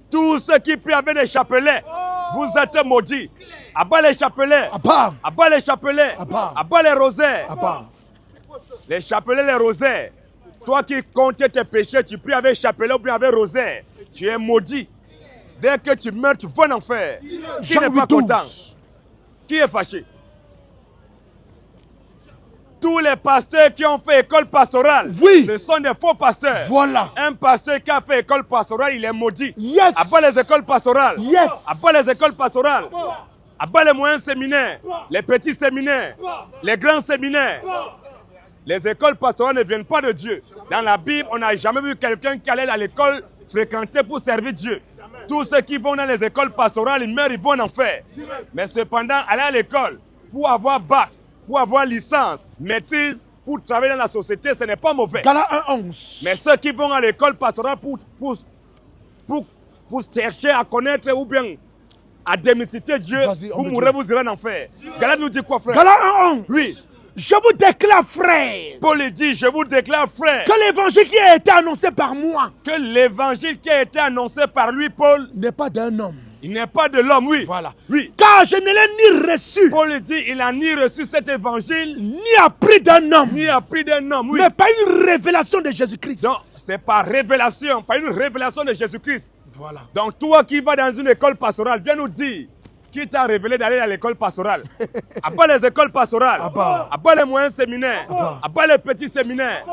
Tous ceux qui prient avec des chapelets, vous êtes maudits. Abat les chapelets. Abba. Abat les chapelets. Abba. Abat les rosaires. Abba. Les chapelets, les rosaires. Toi qui comptes tes péchés, tu pries avec chapelet ou bien avec rosaire. Tu es maudit. Dès que tu meurs, tu vas en enfer. Qui Jean n'est pas 12. content? Qui est fâché? Tous les pasteurs qui ont fait école pastorale, Oui. ce sont des faux pasteurs. Voilà. Un pasteur qui a fait école pastorale, il est maudit. Yes. À bas les écoles pastorales. Yes. À bas les écoles pastorales. À bas les moyens séminaires. Les petits séminaires. Les grands séminaires. Les écoles pastorales ne viennent pas de Dieu. Dans la Bible, on n'a jamais vu quelqu'un qui allait à l'école fréquenter pour servir Dieu. Tous ceux qui vont dans les écoles pastorales, ils meurent, ils vont en enfer. Mais cependant, aller à l'école pour avoir bac, pour avoir licence, maîtrise, pour travailler dans la société, ce n'est pas mauvais. Galates 1:11. Mais ceux qui vont à l'école pastorale pour chercher à connaître ou bien à démystifier Dieu, Vas-y, vous homme de mourrez, Dieu. vous irez en enfer. Galate nous dit quoi, frère? Galates 1:11. Oui. Je vous déclare, frère, Paul dit, je vous déclare, frère, que l'évangile qui a été annoncé par moi que l'évangile qui a été annoncé par lui, Paul, n'est pas d'un homme. il n'est pas de l'homme, oui. Voilà. Oui. Car je ne l'ai ni reçu, Paul dit, il n'a ni reçu cet évangile, ni appris d'un homme, ni appris d'un homme, oui. mais pas une révélation de Jésus-Christ. Donc, c'est par révélation, par une révélation de Jésus-Christ. Voilà. Donc, toi qui vas dans une école pastorale, viens nous dire qui t'a révélé d'aller à l'école pastorale. À bas les écoles pastorales, Abba. à bas les moyens séminaires, à bas les petits séminaires.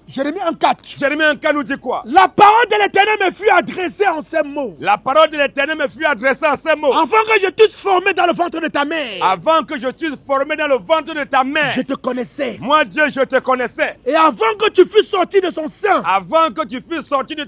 Jérémie 1:4. Jérémie 1 nous dit quoi? La parole de l'Éternel me fut adressée en ces mots. La parole de l'Éternel me fut adressée en ces mots. Avant que je t'eusse formé dans le ventre de ta mère, Avant que je t'eusse formé dans le ventre de ta mère, je te connaissais. moi Dieu, je te connaissais. Et avant que tu fusses sorti de son sein, Avant que tu fusses sorti de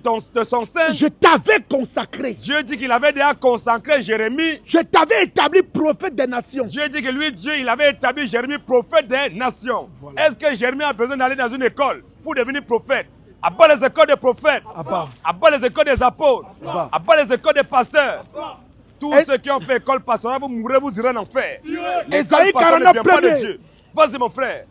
son sein, je t'avais consacré. Dieu dit qu'il avait déjà consacré Jérémie. Je t'avais établi prophète des nations. Dieu dit que lui, Dieu, il avait établi Jérémie prophète des nations. Voilà. Est-ce que Jérémie a besoin d'aller dans une école pour devenir prophète? À bas les écoles des prophètes, Abba. à bas les écoles des apôtres, Abba. à bas les écoles des pasteurs. Tous Et- ceux qui ont fait école pastorale, vous mourrez, vous irez en enfer. L'école Ésaïe pastorale ne 49 vient pas de premier. Dieu. Vas-y mon frère.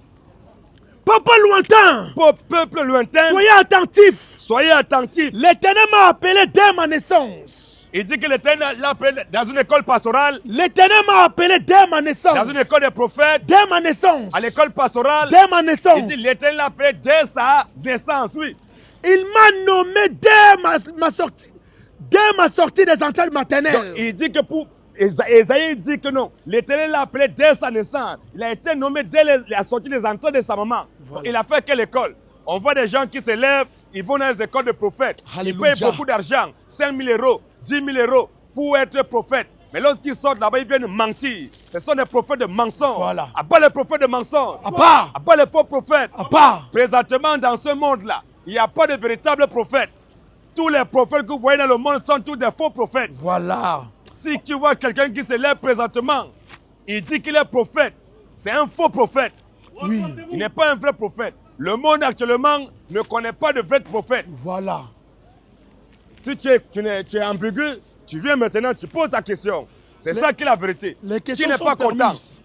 Peuple lointain, Peuple lointain, soyez attentifs. soyez attentifs. L'Éternel m'a appelé dès ma naissance. Il dit que l'Éternel l'a appelé dans une école pastorale, L'Éternel m'a appelé dès ma naissance. dans une école des prophètes, Dès ma naissance. à l'école pastorale. Dès ma Il naissance. dit l'Éternel l'a appelé dès sa naissance, oui. Il m'a nommé dès ma sortie. Dès ma sortie des entrailles maternelles. Donc, il dit que pour Esaïe dit que non, l'Éternel l'a appelé dès sa naissance. Il a été nommé dès la sortie des entrailles de sa maman. Voilà. Il a fait quelle école? On voit des gens qui se lèvent, ils vont dans les écoles de prophètes. Alléluia. Ils payent beaucoup d'argent, 5 000 euros, 10 000 euros pour être prophète. Mais lorsqu'ils sortent là-bas, ils viennent mentir. Ce sont des prophètes de mensonges. Voilà. À bas les prophètes de mensonges. Abba. À bas les faux prophètes. Abba. Présentement, dans ce monde-là, il n'y a pas de véritables prophètes. Tous les prophètes que vous voyez dans le monde sont tous des faux prophètes. Voilà. Si tu vois quelqu'un qui se lève présentement, il dit qu'il est prophète, c'est un faux prophète. Oui. Il n'est pas un vrai prophète. Le monde actuellement ne connaît pas de vrai prophète. Voilà. Si tu es ambigu, tu viens maintenant, tu poses ta question. C'est ça qui est la vérité. Les Qui questions n'est sont pas content? permises.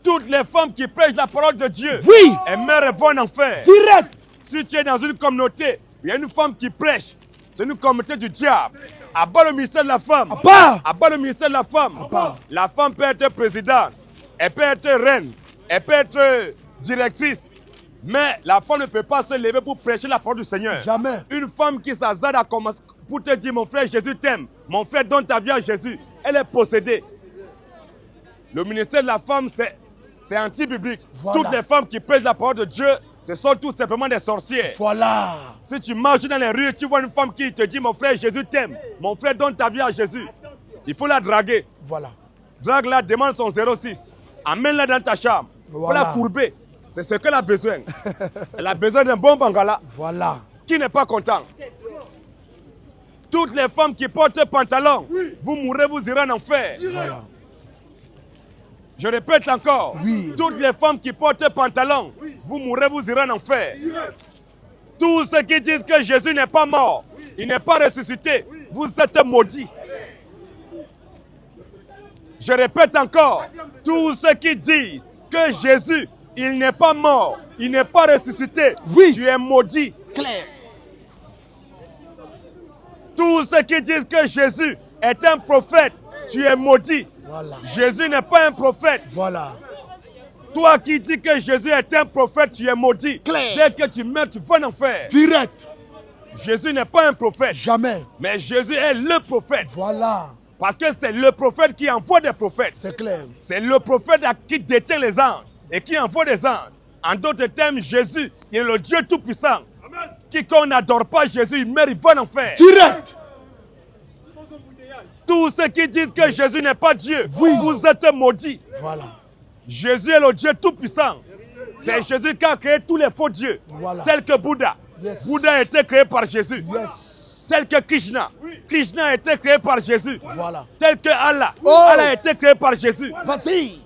Toutes les femmes qui prêchent la parole de Dieu, Oui. elles meurent et vont en enfer. Direct. Si tu es dans une communauté, il y a une femme qui prêche, c'est une communauté du diable. À bas le ministère de la femme. Abba. À bas le ministère de la femme. Abba. La femme peut être présidente, elle peut être reine, elle peut être directrice. Mais la femme ne peut pas se lever pour prêcher la parole du Seigneur. Jamais. Une femme qui s'hasarde à commencer pour te dire, mon frère, Jésus t'aime. Mon frère, donne ta vie à Jésus. Elle est possédée. Le ministère de la femme, c'est anti-biblique. Voilà. Toutes les femmes qui prêchent la parole de Dieu, ce sont tout simplement des sorcières. Voilà. Si tu marches dans les rues, tu vois une femme qui te dit, mon frère, Jésus t'aime. Mon frère, donne ta vie à Jésus. Il faut la draguer. Voilà. Drague-la, demande son 06. Amène-la dans ta chambre. Voilà. Faut la courber. C'est ce qu'elle a besoin. Elle a besoin d'un bon bangala. Voilà. Qui n'est pas content? Toutes les femmes qui portent pantalon, vous mourrez, vous irez en enfer. Voilà. Je répète encore. Oui. Toutes les femmes qui portent pantalon, vous mourrez, vous irez en enfer. Tous ceux qui disent que Jésus n'est pas mort, il n'est pas ressuscité, vous êtes maudits. Je répète encore. Tous ceux qui disent que Jésus, il n'est pas mort, il n'est pas ressuscité, Oui. tu es maudit. Clair. Tous ceux qui disent que Jésus est un prophète, tu es maudit. Voilà. Jésus n'est pas un prophète. Voilà. Toi qui dis que Jésus est un prophète, tu es maudit. Clair. Dès que tu meurs, tu vas en enfer. Direct. Jésus n'est pas un prophète. Jamais. Mais Jésus est le prophète. Voilà. Parce que c'est le prophète qui envoie des prophètes. C'est clair. C'est le prophète qui détient les anges et qui envoie des anges. En d'autres termes, Jésus, il est le Dieu Tout-Puissant. Quiconque n'adore pas Jésus, il meurt, il va en enfer. Direct. Tous ceux qui disent que Jésus n'est pas Dieu, Oui. vous êtes maudits. Voilà. Jésus est le Dieu Tout-Puissant. C'est Jésus qui a créé tous les faux dieux, Voilà. tels que Bouddha. Yes. Bouddha a été créé par Jésus. Yes. Tel que Krishna. Krishna a été créé par Jésus. Voilà. Tel que Allah. Oh. Allah a été créé par Jésus. Vas-y.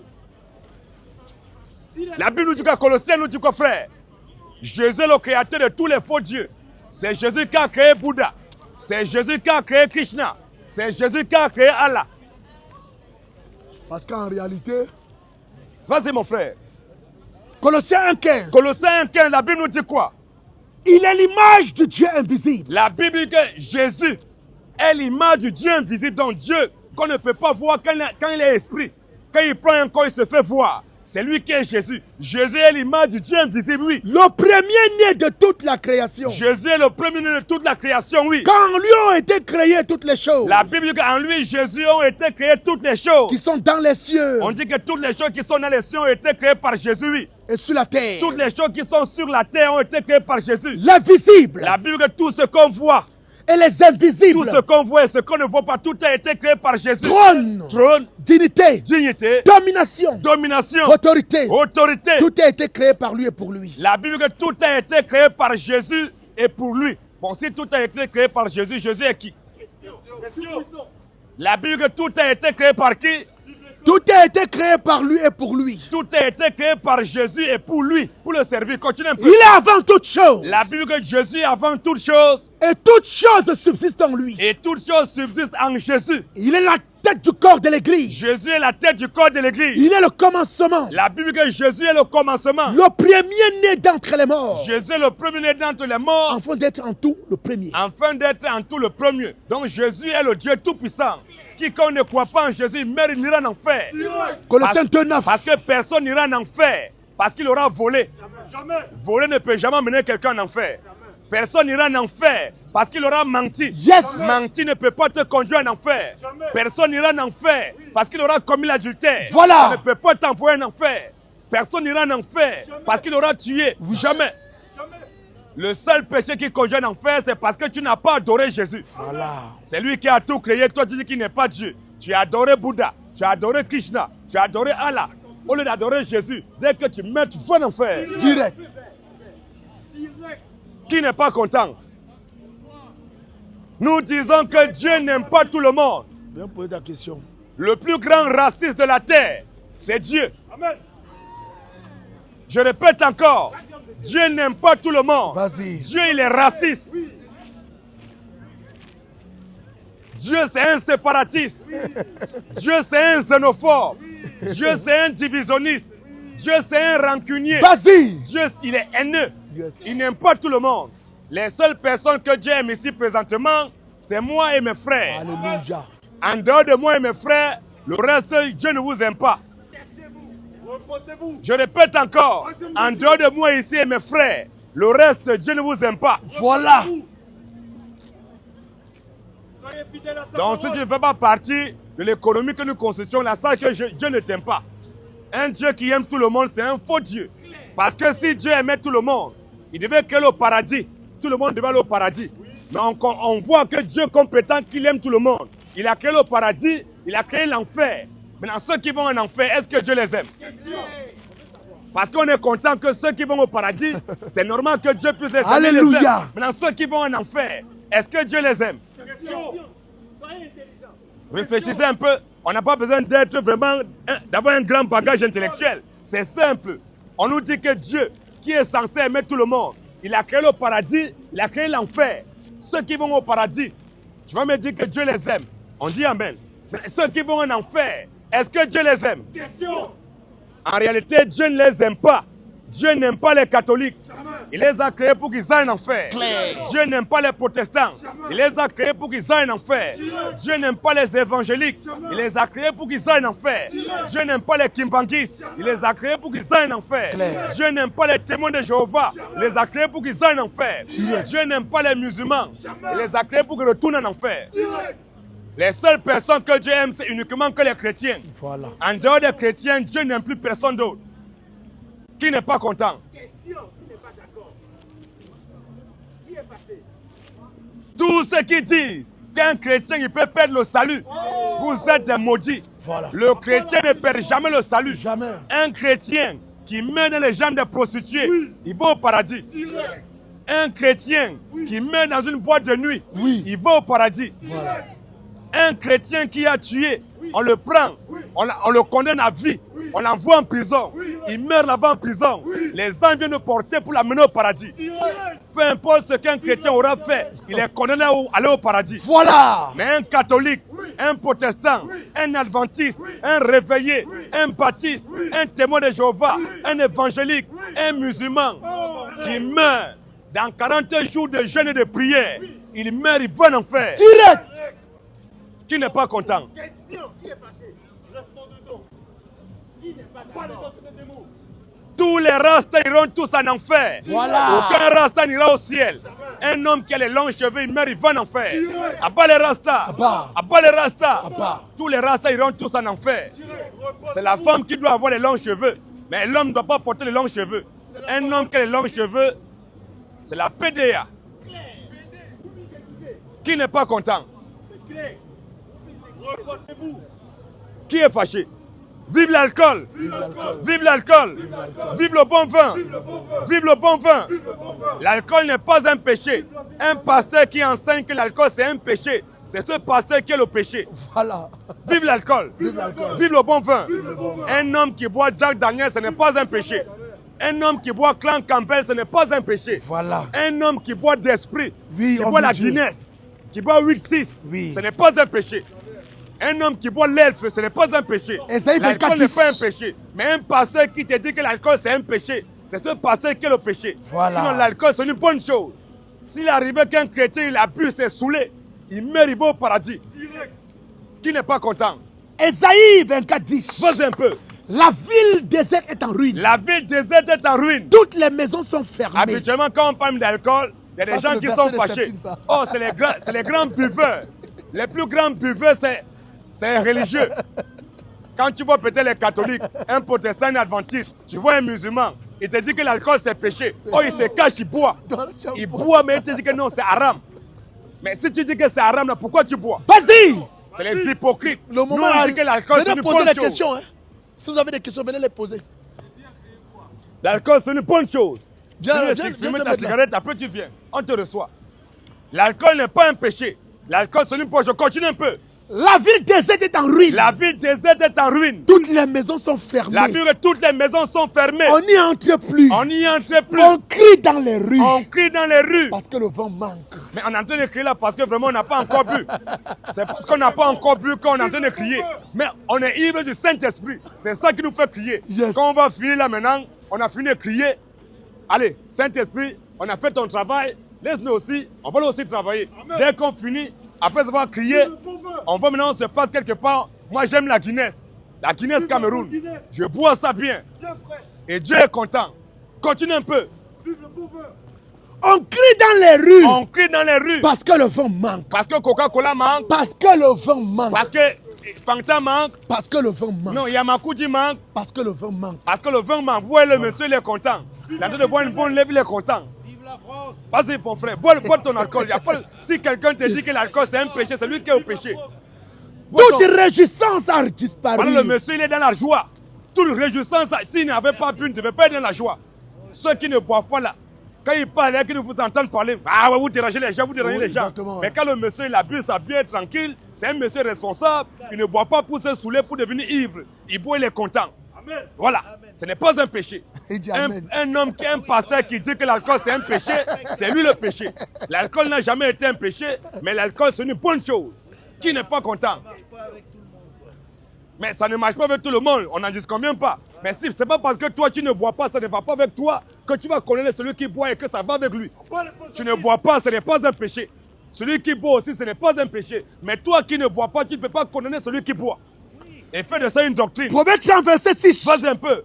La Bible nous dit quoi, Colossiens nous dit quoi, frère? Jésus est le créateur de tous les faux dieux. C'est Jésus qui a créé Bouddha. C'est Jésus qui a créé Krishna. C'est Jésus qui a créé Allah. Parce qu'en réalité, Vas-y, mon frère. Colossiens 1,15. Colossiens 1,15, la Bible nous dit quoi? Il est l'image du Dieu invisible. La Bible dit que Jésus est l'image du Dieu invisible, donc Dieu qu'on ne peut pas voir quand il est esprit. Quand il prend un corps, il se fait voir. C'est lui qui est Jésus. Jésus est l'image du Dieu invisible, oui. Le premier-né de toute la création. Jésus est le premier-né de toute la création, oui. Quand en lui ont été créées toutes les choses La Bible dit qu'en lui, Jésus, ont été créées toutes les choses. qui sont dans les cieux On dit que toutes les choses qui sont dans les cieux ont été créées par Jésus, oui. et sur la terre. Toutes les choses qui sont sur la terre ont été créées par Jésus. L'invisible La Bible dit que tout ce qu'on voit, et les tout invisibles. ce qu'on voit et ce qu'on ne voit pas, tout a été créé par Jésus. Trône, Trône, dignité, dignité, domination, domination, autorité. autorité. Tout a été créé par lui et pour lui. La Bible dit que tout a été créé par Jésus et pour lui. Bon, si tout a été créé par Jésus, Jésus est qui? La Bible dit que tout a été créé par qui? Tout a été créé par lui et pour lui. Tout a été créé par Jésus et pour lui, pour le servir. Continue un peu. Il est avant toute chose. La Bible dit que Jésus est avant toute chose Et toute chose subsiste en lui. et toute chose subsiste en Jésus. Il est la tête du corps de l'église. Jésus est la tête du corps de l'église. Il est le commencement. La Bible dit que Jésus est le commencement. Le premier-né d'entre les morts. Jésus est le premier-né d'entre les morts, Afin d'être en tout le premier. afin d'être en tout le premier. Donc Jésus est le Dieu Tout-Puissant. Quiconque ne croit pas en Jésus, il meurt, il ira en enfer. Colossiens 2,9. Parce que personne n'ira en enfer. Parce qu'il aura volé. Voler ne peut jamais mener quelqu'un en enfer. Personne n'ira en enfer. Parce qu'il aura menti. Yes. Menti ne peut pas te conduire en enfer. Personne n'ira en enfer. Parce qu'il aura commis l'adultère. Voilà. Ça ne peut pas t'envoyer en enfer. Personne n'ira en enfer. Parce qu'il aura tué. Jamais. Le seul péché qui conduit en enfer, c'est parce que tu n'as pas adoré Jésus. Voilà. C'est lui qui a tout créé. Toi, tu dis qu'il n'est pas Dieu. Tu as adoré Bouddha. Tu as adoré Krishna. Tu as adoré Allah. Au lieu d'adorer Jésus, dès que tu mets, tu vas en enfer. Direct. Qui n'est pas content? Nous disons que Dieu n'aime pas tout le monde. Viens poser ta question. Le plus grand raciste de la terre, c'est Dieu. Je répète encore, Dieu n'aime pas tout le monde. Vas-y. Dieu, il est raciste. Dieu, c'est un séparatiste. Dieu, c'est un xénophobe. Dieu, c'est un divisionniste. Dieu, c'est un rancunier. Vas-y. Dieu, il est haineux. Yes. Il n'aime pas tout le monde. Les seules personnes que Dieu aime ici présentement, c'est moi et mes frères. Alléluia. En dehors de moi et mes frères, le reste, Dieu ne vous aime pas. Je répète encore, en dehors de moi ici et mes frères, le reste, Dieu ne vous aime pas. Voilà. Donc si tu ne fais pas partie de l'économie que nous constituons, là, sache que Dieu ne t'aime pas. Un Dieu qui aime tout le monde, c'est un faux Dieu. Parce que si Dieu aimait tout le monde, il devait créer le paradis. Tout le monde devait aller au paradis. Mais on voit que Dieu compétent qu'il aime tout le monde. Il a créé le paradis, il a créé l'enfer. Maintenant, ceux qui vont en enfer, est-ce que Dieu les aime? Parce qu'on est content que ceux qui vont au paradis, c'est normal que Dieu puisse les aimer. Alléluia. Maintenant, ceux qui vont en enfer, est-ce que Dieu les aime? Réfléchissez un peu. On n'a pas besoin d'être vraiment, d'avoir un grand bagage intellectuel. C'est simple. On nous dit que Dieu, qui est censé aimer tout le monde, il a créé le paradis, il a créé l'enfer. Ceux qui vont au paradis, tu vas me dire que Dieu les aime. On dit amen. Mais ceux qui vont en enfer, est-ce que Dieu les aime? En réalité, Dieu ne les aime pas. Dieu n'aime pas les catholiques. Il les a créés pour qu'ils aillent en enfer. Dieu n'aime pas les protestants. Il les a créés pour qu'ils aillent en enfer. Dieu n'aime pas les évangéliques. Il les a créés pour qu'ils aillent en enfer. Dieu n'aime pas les kimbanguistes. Il les a créés pour qu'ils aillent en enfer. Dieu n'aime pas les témoins de Jéhovah. Il les a créés pour qu'ils aillent en enfer. Dieu n'aime pas les musulmans. Il les a créés pour qu'ils retournent en enfer. Les seules personnes que Dieu aime, c'est uniquement que les chrétiens. Voilà. En dehors des chrétiens, Dieu n'aime plus personne d'autre. Qui n'est pas content? Question, qui n'est pas d'accord? Qui est fâché? Tous ceux qui disent qu'un chrétien il peut perdre le salut, vous êtes des maudits. Voilà. Le chrétien ne perd jamais le salut. Jamais. Un chrétien qui met dans les jambes des prostituées, il va au paradis. Un chrétien qui met dans une boîte de nuit, il va au paradis. Voilà. Un chrétien qui a tué, on le prend, on le condamne à vie, on l'envoie en prison, il meurt là-bas en prison. Les anges viennent le porter pour l'amener au paradis. Peu importe ce qu'un chrétien aura fait, il est condamné à aller au paradis. Voilà. Mais un catholique, un protestant, un adventiste, un réveillé, un baptiste, un témoin de Jéhovah, un évangélique, un musulman qui meurt dans 40 jours de jeûne et de prière, il meurt, il va en enfer. Direct. Qui n'est pas content? Question, qui est fâché? Réponds dedans. Qui n'est pas d'accord? Tous les rastas iront tous en enfer. Voilà. Aucun rasta n'ira au ciel. Un homme qui a les longs cheveux, il meurt, il va en enfer. Abat les rastas. Abat les rastas. Tous les rastas iront tous en enfer. C'est la femme qui doit avoir les longs cheveux. Mais l'homme ne doit pas porter les longs cheveux. Un homme qui a les longs cheveux, c'est la PDA. Qui n'est pas content? Qui est fâché? Vive l'alcool! Vive l'alcool! Vive le bon vin! Vive le bon vin! L'alcool n'est pas un péché. Un pasteur qui enseigne que l'alcool c'est un péché, c'est ce pasteur qui est le péché. Voilà. Vive l'alcool! Vive le bon vin! Un homme qui boit Jack Daniel, ce n'est pas un péché. Un homme qui boit Clan Campbell, ce n'est pas un péché. Voilà. Un homme qui boit d'esprit, Oui, qui oh boit mon la Dieu. Guinness, qui boit 8-6, Oui. ce n'est pas un péché. Un homme qui boit l'elfe, ce n'est pas un péché. Esaïe L'alcool 24. n'est pas un péché. Mais un pasteur qui te dit que l'alcool c'est un péché, c'est ce pasteur qui est le péché. Voilà. Sinon l'alcool c'est une bonne chose. S'il arrivait qu'un chrétien il a bu, c'est saoulé, il meurt, il va au paradis. Qui n'est pas content? Esaïe 24, 10. Vas-y un peu. La ville déserte est en ruine. La ville déserte est en ruine. Toutes les maisons sont fermées. Habituellement, quand on parle d'alcool, il y a des Ça, c'est gens le qui verset sont de fâchés. Septime, ça. Oh, c'est les grands buveurs. Les plus grands buveurs, c'est les religieux. Quand tu vois peut-être les catholiques, un protestant, un adventiste, tu vois un musulman, il te dit que l'alcool c'est péché. Oh, il se cache, il boit. Il boit, mais il te dit que non, c'est haram. Mais si tu dis que c'est haram, là, pourquoi tu bois? Vas-y. C'est les hypocrites. Le moment Nous, on dit que l'alcool c'est venez une poser bonne les chose. questions. Hein. Si vous avez des questions, venez les poser. L'alcool, c'est une bonne chose. Viens, Tu viens fumes te ta mettre là. cigarette, après tu viens. On te reçoit. L'alcool n'est pas un péché. L'alcool, c'est une bonne chose. Continue un peu. La ville déserte est en ruine. La ville déserte est en ruine. Toutes les maisons sont fermées. La ville, toutes les maisons sont fermées. On n'y entre plus. On n'y entre plus. On crie dans les rues. On crie dans les rues. Parce que le vent manque. Mais on est en train de crier là parce que vraiment on n'a pas encore bu. C'est parce qu'on n'a pas encore bu qu'on est en train de crier. Mais on est ivre du Saint-Esprit. C'est ça qui nous fait crier. Yes. Quand on va finir là maintenant, on a fini de crier. Allez, Saint-Esprit, on a fait ton travail. Laisse-nous aussi, on va aussi travailler. Dès qu'on finit, après avoir crié, on va maintenant se passe quelque part. Moi j'aime la Guinness. La Guinness Cameroun. Je bois ça bien. Et Dieu est content. Continue un peu. On crie dans les rues. On crie dans les rues. Parce que le vent manque. Parce que Coca-Cola manque. Parce que le vent manque. Parce que Fanta manque. Parce que le vent manque. Non, Yamakuji manque. Parce que le vent manque. Parce que le vin manque. Vous voyez le monsieur, il est content. Il est en train de boire une bonne lèvre, il est content. Vive la France! Vas-y, mon frère, bois ton alcool. Y a pas... Si quelqu'un te dit que l'alcool c'est un péché, c'est lui qui est au péché. Bois Toute réjouissance a disparu. Voilà, le monsieur, il est dans la joie. Toute réjouissance, s'il n'avait pas bu, il ne devait pas être dans la joie. Ceux qui ne boivent pas là, quand ils parlent, qu'ils vous entendent parler, ah ouais, vous dérangez les gens, vous dérangez les gens. Mais quand le monsieur, il a bu sa bière tranquille, c'est un monsieur responsable, il ne boit pas pour se saouler, pour devenir ivre. Il boit, il est content. Voilà, ce n'est pas un péché. Il dit Un, amen. un homme qui est un pasteur qui dit que l'alcool c'est un péché, c'est lui le péché. L'alcool n'a jamais été un péché, mais l'alcool c'est une bonne chose. Qui n'est pas content? Mais ça ne marche pas avec tout le monde, on n'en disconvient pas. Mais si c'est pas parce que toi tu ne bois pas, ça ne va pas avec toi, que tu vas connaître celui qui boit et que ça va avec lui. Tu ne bois pas, ce n'est pas un péché. Celui qui boit aussi, ce n'est pas un péché. Mais toi qui ne bois pas, tu ne peux pas connaître celui qui boit. Et fais de ça une doctrine. Proverbe 30, verset 6. Vas-y un peu.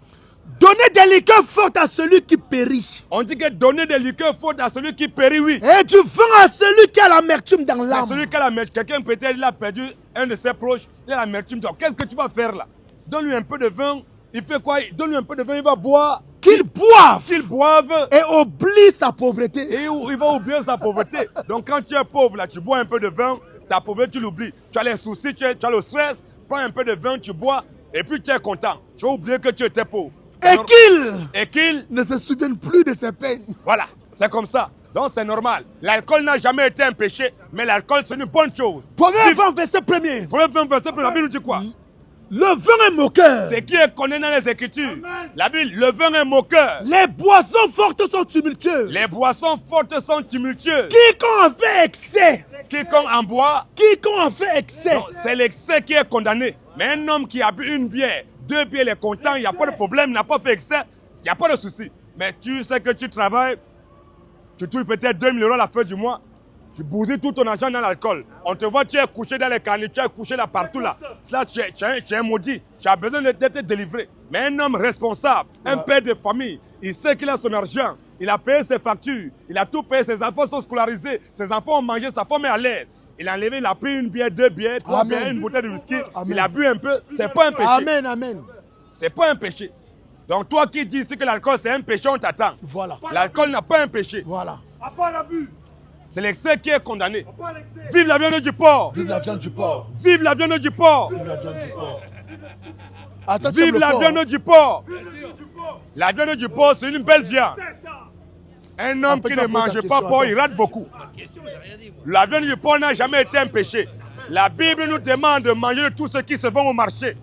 Donnez des liqueurs fortes à celui qui périt. On dit que donner des liqueurs fortes à celui qui périt, oui. Et du vin à celui qui a l'amertume dans Mais l'âme. celui qui a l'amertume, quelqu'un peut-être il a perdu un de ses proches, il a l'amertume. Donc qu'est-ce que tu vas faire là? Donne-lui un peu de vin, il fait quoi? Donne-lui un peu de vin, il va boire. Qu'il boive. Qu'il boive. Et oublie sa pauvreté. Et il va oublier sa pauvreté. Donc quand tu es pauvre là, tu bois un peu de vin, ta pauvreté tu l'oublies. Tu as les soucis, tu as le stress, prends un peu de vin, tu bois, et puis tu es content. Tu vas oublier que tu étais pauvre. Et qu'il ne se souvienne plus de ses peines. Voilà, c'est comme ça. Donc c'est normal. L'alcool n'a jamais été un péché, mais l'alcool c'est une bonne chose. Proverbe 20, verset 1er. Proverbe 20, verset 1er, la Bible nous dit quoi? Le vin est moqueur. Ce qui est connu dans les Écritures. La Bible, le vin est moqueur. Les boissons fortes sont tumultueuses. Les boissons fortes sont tumultueuses. Quiconque en fait excès. Quiconque en boit. Quiconque en fait excès. C'est l'excès qui est condamné. Mais un homme qui a bu une bière, 2 bières, il est content, il n'y a pas de problème, il n'a pas fait excès, il n'y a pas de souci. Mais tu sais que tu travailles, tu touches peut-être 2 000 € à la fin du mois, tu bousilles tout ton argent dans l'alcool. On te voit, tu es couché dans les canaux, tu es couché là partout là. Là, tu es un maudit, tu as besoin d'être délivré. Mais un homme responsable, un père de famille, il sait qu'il a son argent, il a payé ses factures, il a tout payé, ses enfants sont scolarisés, ses enfants ont mangé, sa femme est à l'aise. Il a enlevé, il a pris une bière, 2 bières, 3 bières, une bouteille de whisky. Amen. Il a bu un peu. C'est pas un péché. Amen, amen. C'est pas un péché. Donc toi qui dis que l'alcool c'est un péché, on t'attend. Voilà. L'alcool n'a pas un péché. Voilà. À part l'abus. C'est l'excès qui est condamné. Vive la viande du porc. Vive la viande du porc. Vive la viande du porc. Vive la viande du porc. Attends, vive la viande du porc. La viande du porc, c'est une belle viande. Un homme qui ne mange pas porc, il rate beaucoup. La viande du porc n'a jamais été un péché. La Bible nous demande de manger tout ce qui se vend au marché.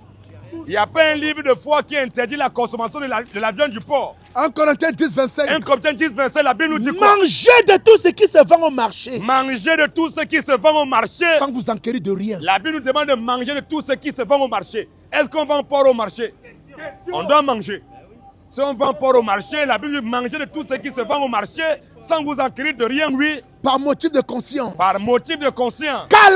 Il n'y a pas un livre de foi qui interdit la consommation de la viande du porc. 1 Corinthiens 10, 25. 1 Corinthiens 10, 25, la Bible nous dit quoi? Mangez de tout ce qui se vend au marché. Mangez de tout ce qui se vend au marché. Sans vous enquérir de rien. La Bible nous demande de manger de tout ce qui se vend au marché. Est-ce qu'on vend porc au marché? On doit manger. Si on vend porc au marché, la Bible dit manger de tout ce qui se vend au marché sans vous enquérir de rien, oui. Par motif de conscience. Par motif de conscience. Car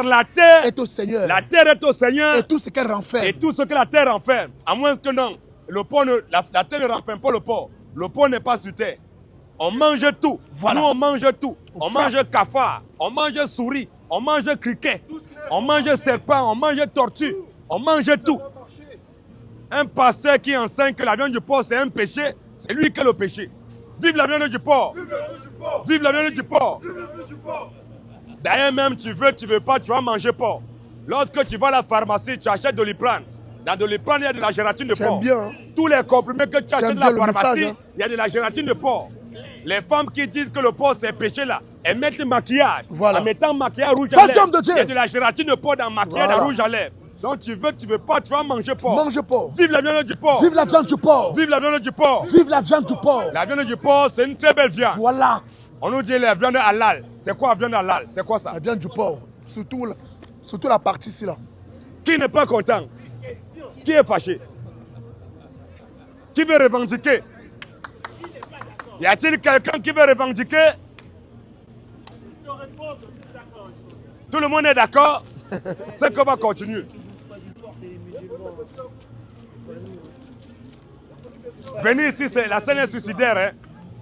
la terre est au Seigneur. La terre est au Seigneur. Et tout ce qu'elle renferme. Et tout ce que la terre renferme. À moins que non, le porc la terre ne renferme pas le porc. Le porc n'est pas sur terre. On mange tout. Voilà. Nous, on mange tout. On mange cafard, on mange souris, on mange criquet, on mange serpent, on mange tortue, on mange tout. Un pasteur qui enseigne que la viande du porc c'est un péché, c'est lui qui a le péché. Vive la viande du porc. Vive la viande du porc. D'ailleurs même tu veux pas, tu vas manger porc. Lorsque tu vas à la pharmacie, tu achètes de Doliprane. Dans Doliprane, il y a de la gélatine de porc. Bien, hein? Tous les comprimés que tu achètes de la pharmacie, hein? il y a de la gélatine de porc. Les femmes qui disent que le porc c'est péché là, elles mettent le maquillage. Voilà. En mettant maquillage rouge à lèvres. de Dieu. Il y a de la gélatine de porc dans le maquillage Voilà. rouge à lèvres. Donc tu veux pas, tu vas manger porc. Mange porc. Vive la viande du porc. Vive la viande du porc. Vive la viande du porc. Vive la viande du porc. La viande du porc, c'est une très belle viande. Voilà. On nous dit la viande halal. C'est quoi la viande halal? C'est quoi ça? La viande du porc. Surtout la partie ici là. Qui n'est pas content? Qui est fâché? Qui veut revendiquer? Y a-t-il quelqu'un qui veut revendiquer? Tout le monde est d'accord? C'est qu'on va continuer. Venez ici, la scène est suicidaire. Hein?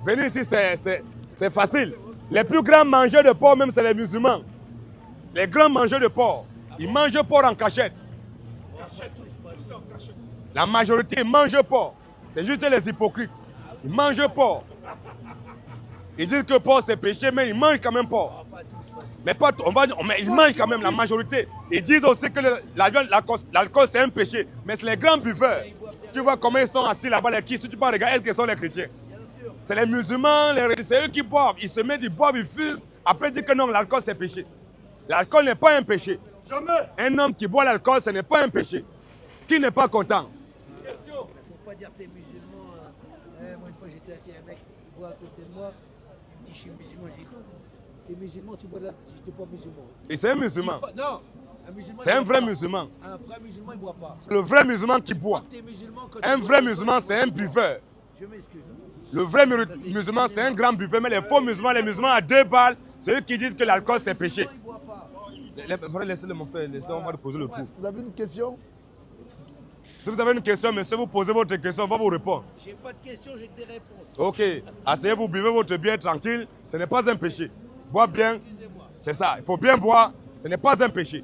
Venez ici, c'est facile. Les plus grands mangeurs de porc, même, c'est les musulmans. Les grands mangeurs de porc, ils mangent porc en cachette. La majorité mange porc. C'est juste les hypocrites. Ils mangent porc. Ils disent que le porc c'est péché, mais ils mangent quand même porc. Mais pas, mais ils mangent quand même, la majorité. Ils disent aussi que l'alcool c'est un péché. Mais c'est les grands buveurs. Tu vois comment ils sont assis là-bas, les qui, si tu peux regarder, est-ce qu'ils sont les chrétiens? C'est les musulmans, c'est eux qui boivent. Ils se mettent, ils boivent, ils fument. Après, ils disent que non, l'alcool c'est péché. L'alcool n'est pas un péché. Jamais. Un homme qui boit l'alcool, ce n'est pas un péché. Qui n'est pas content? Il ne faut pas dire que tu es musulman. Moi, une fois, j'étais assis, un mec, il boit à côté de moi. Il me dit, je suis musulman. J'ai dit, quoi? Tu es musulman, tu bois de la... J'étais pas musulman. Et c'est un musulman. Non, C'est un vrai musulman. Un vrai musulman, il ne boit pas. C'est le vrai musulman qui boit. Quand tu es musulman, quand Un tu vrai bois, musulman, c'est un buveur. Je m'excuse. Le vrai musulman, c'est un grand buveur. Mais les faux musulmans, les musulmans à 2 balles, c'est eux qui disent que l'alcool, c'est péché. Il ne boit pas. Laissez-le, mon frère. Laissez, on va lui poser le coup. Vous avez une question? Si vous avez une question, monsieur, vous posez votre question, on va vous répondre. J'ai pas de questions, j'ai que des réponses. Ok, asseyez-vous, buvez votre bière tranquille, ce n'est pas un péché. Bois bien, c'est ça, il faut bien boire, ce n'est pas un péché.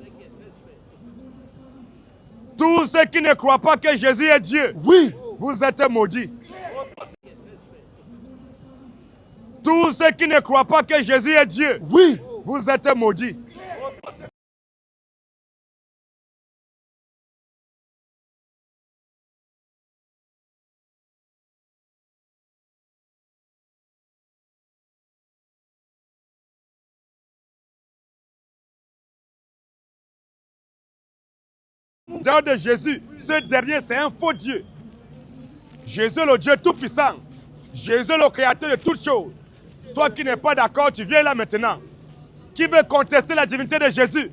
Tous ceux qui ne croient pas que Jésus est Dieu, Oui. vous êtes maudits. Tous ceux qui ne croient pas que Jésus est Dieu, Oui. vous êtes maudits. Dans de Jésus, ce dernier, c'est un faux Dieu. Jésus, le Dieu tout-puissant. Jésus, le créateur de toutes choses. Toi qui n'es pas d'accord, tu viens là maintenant. Qui veut contester la divinité de Jésus?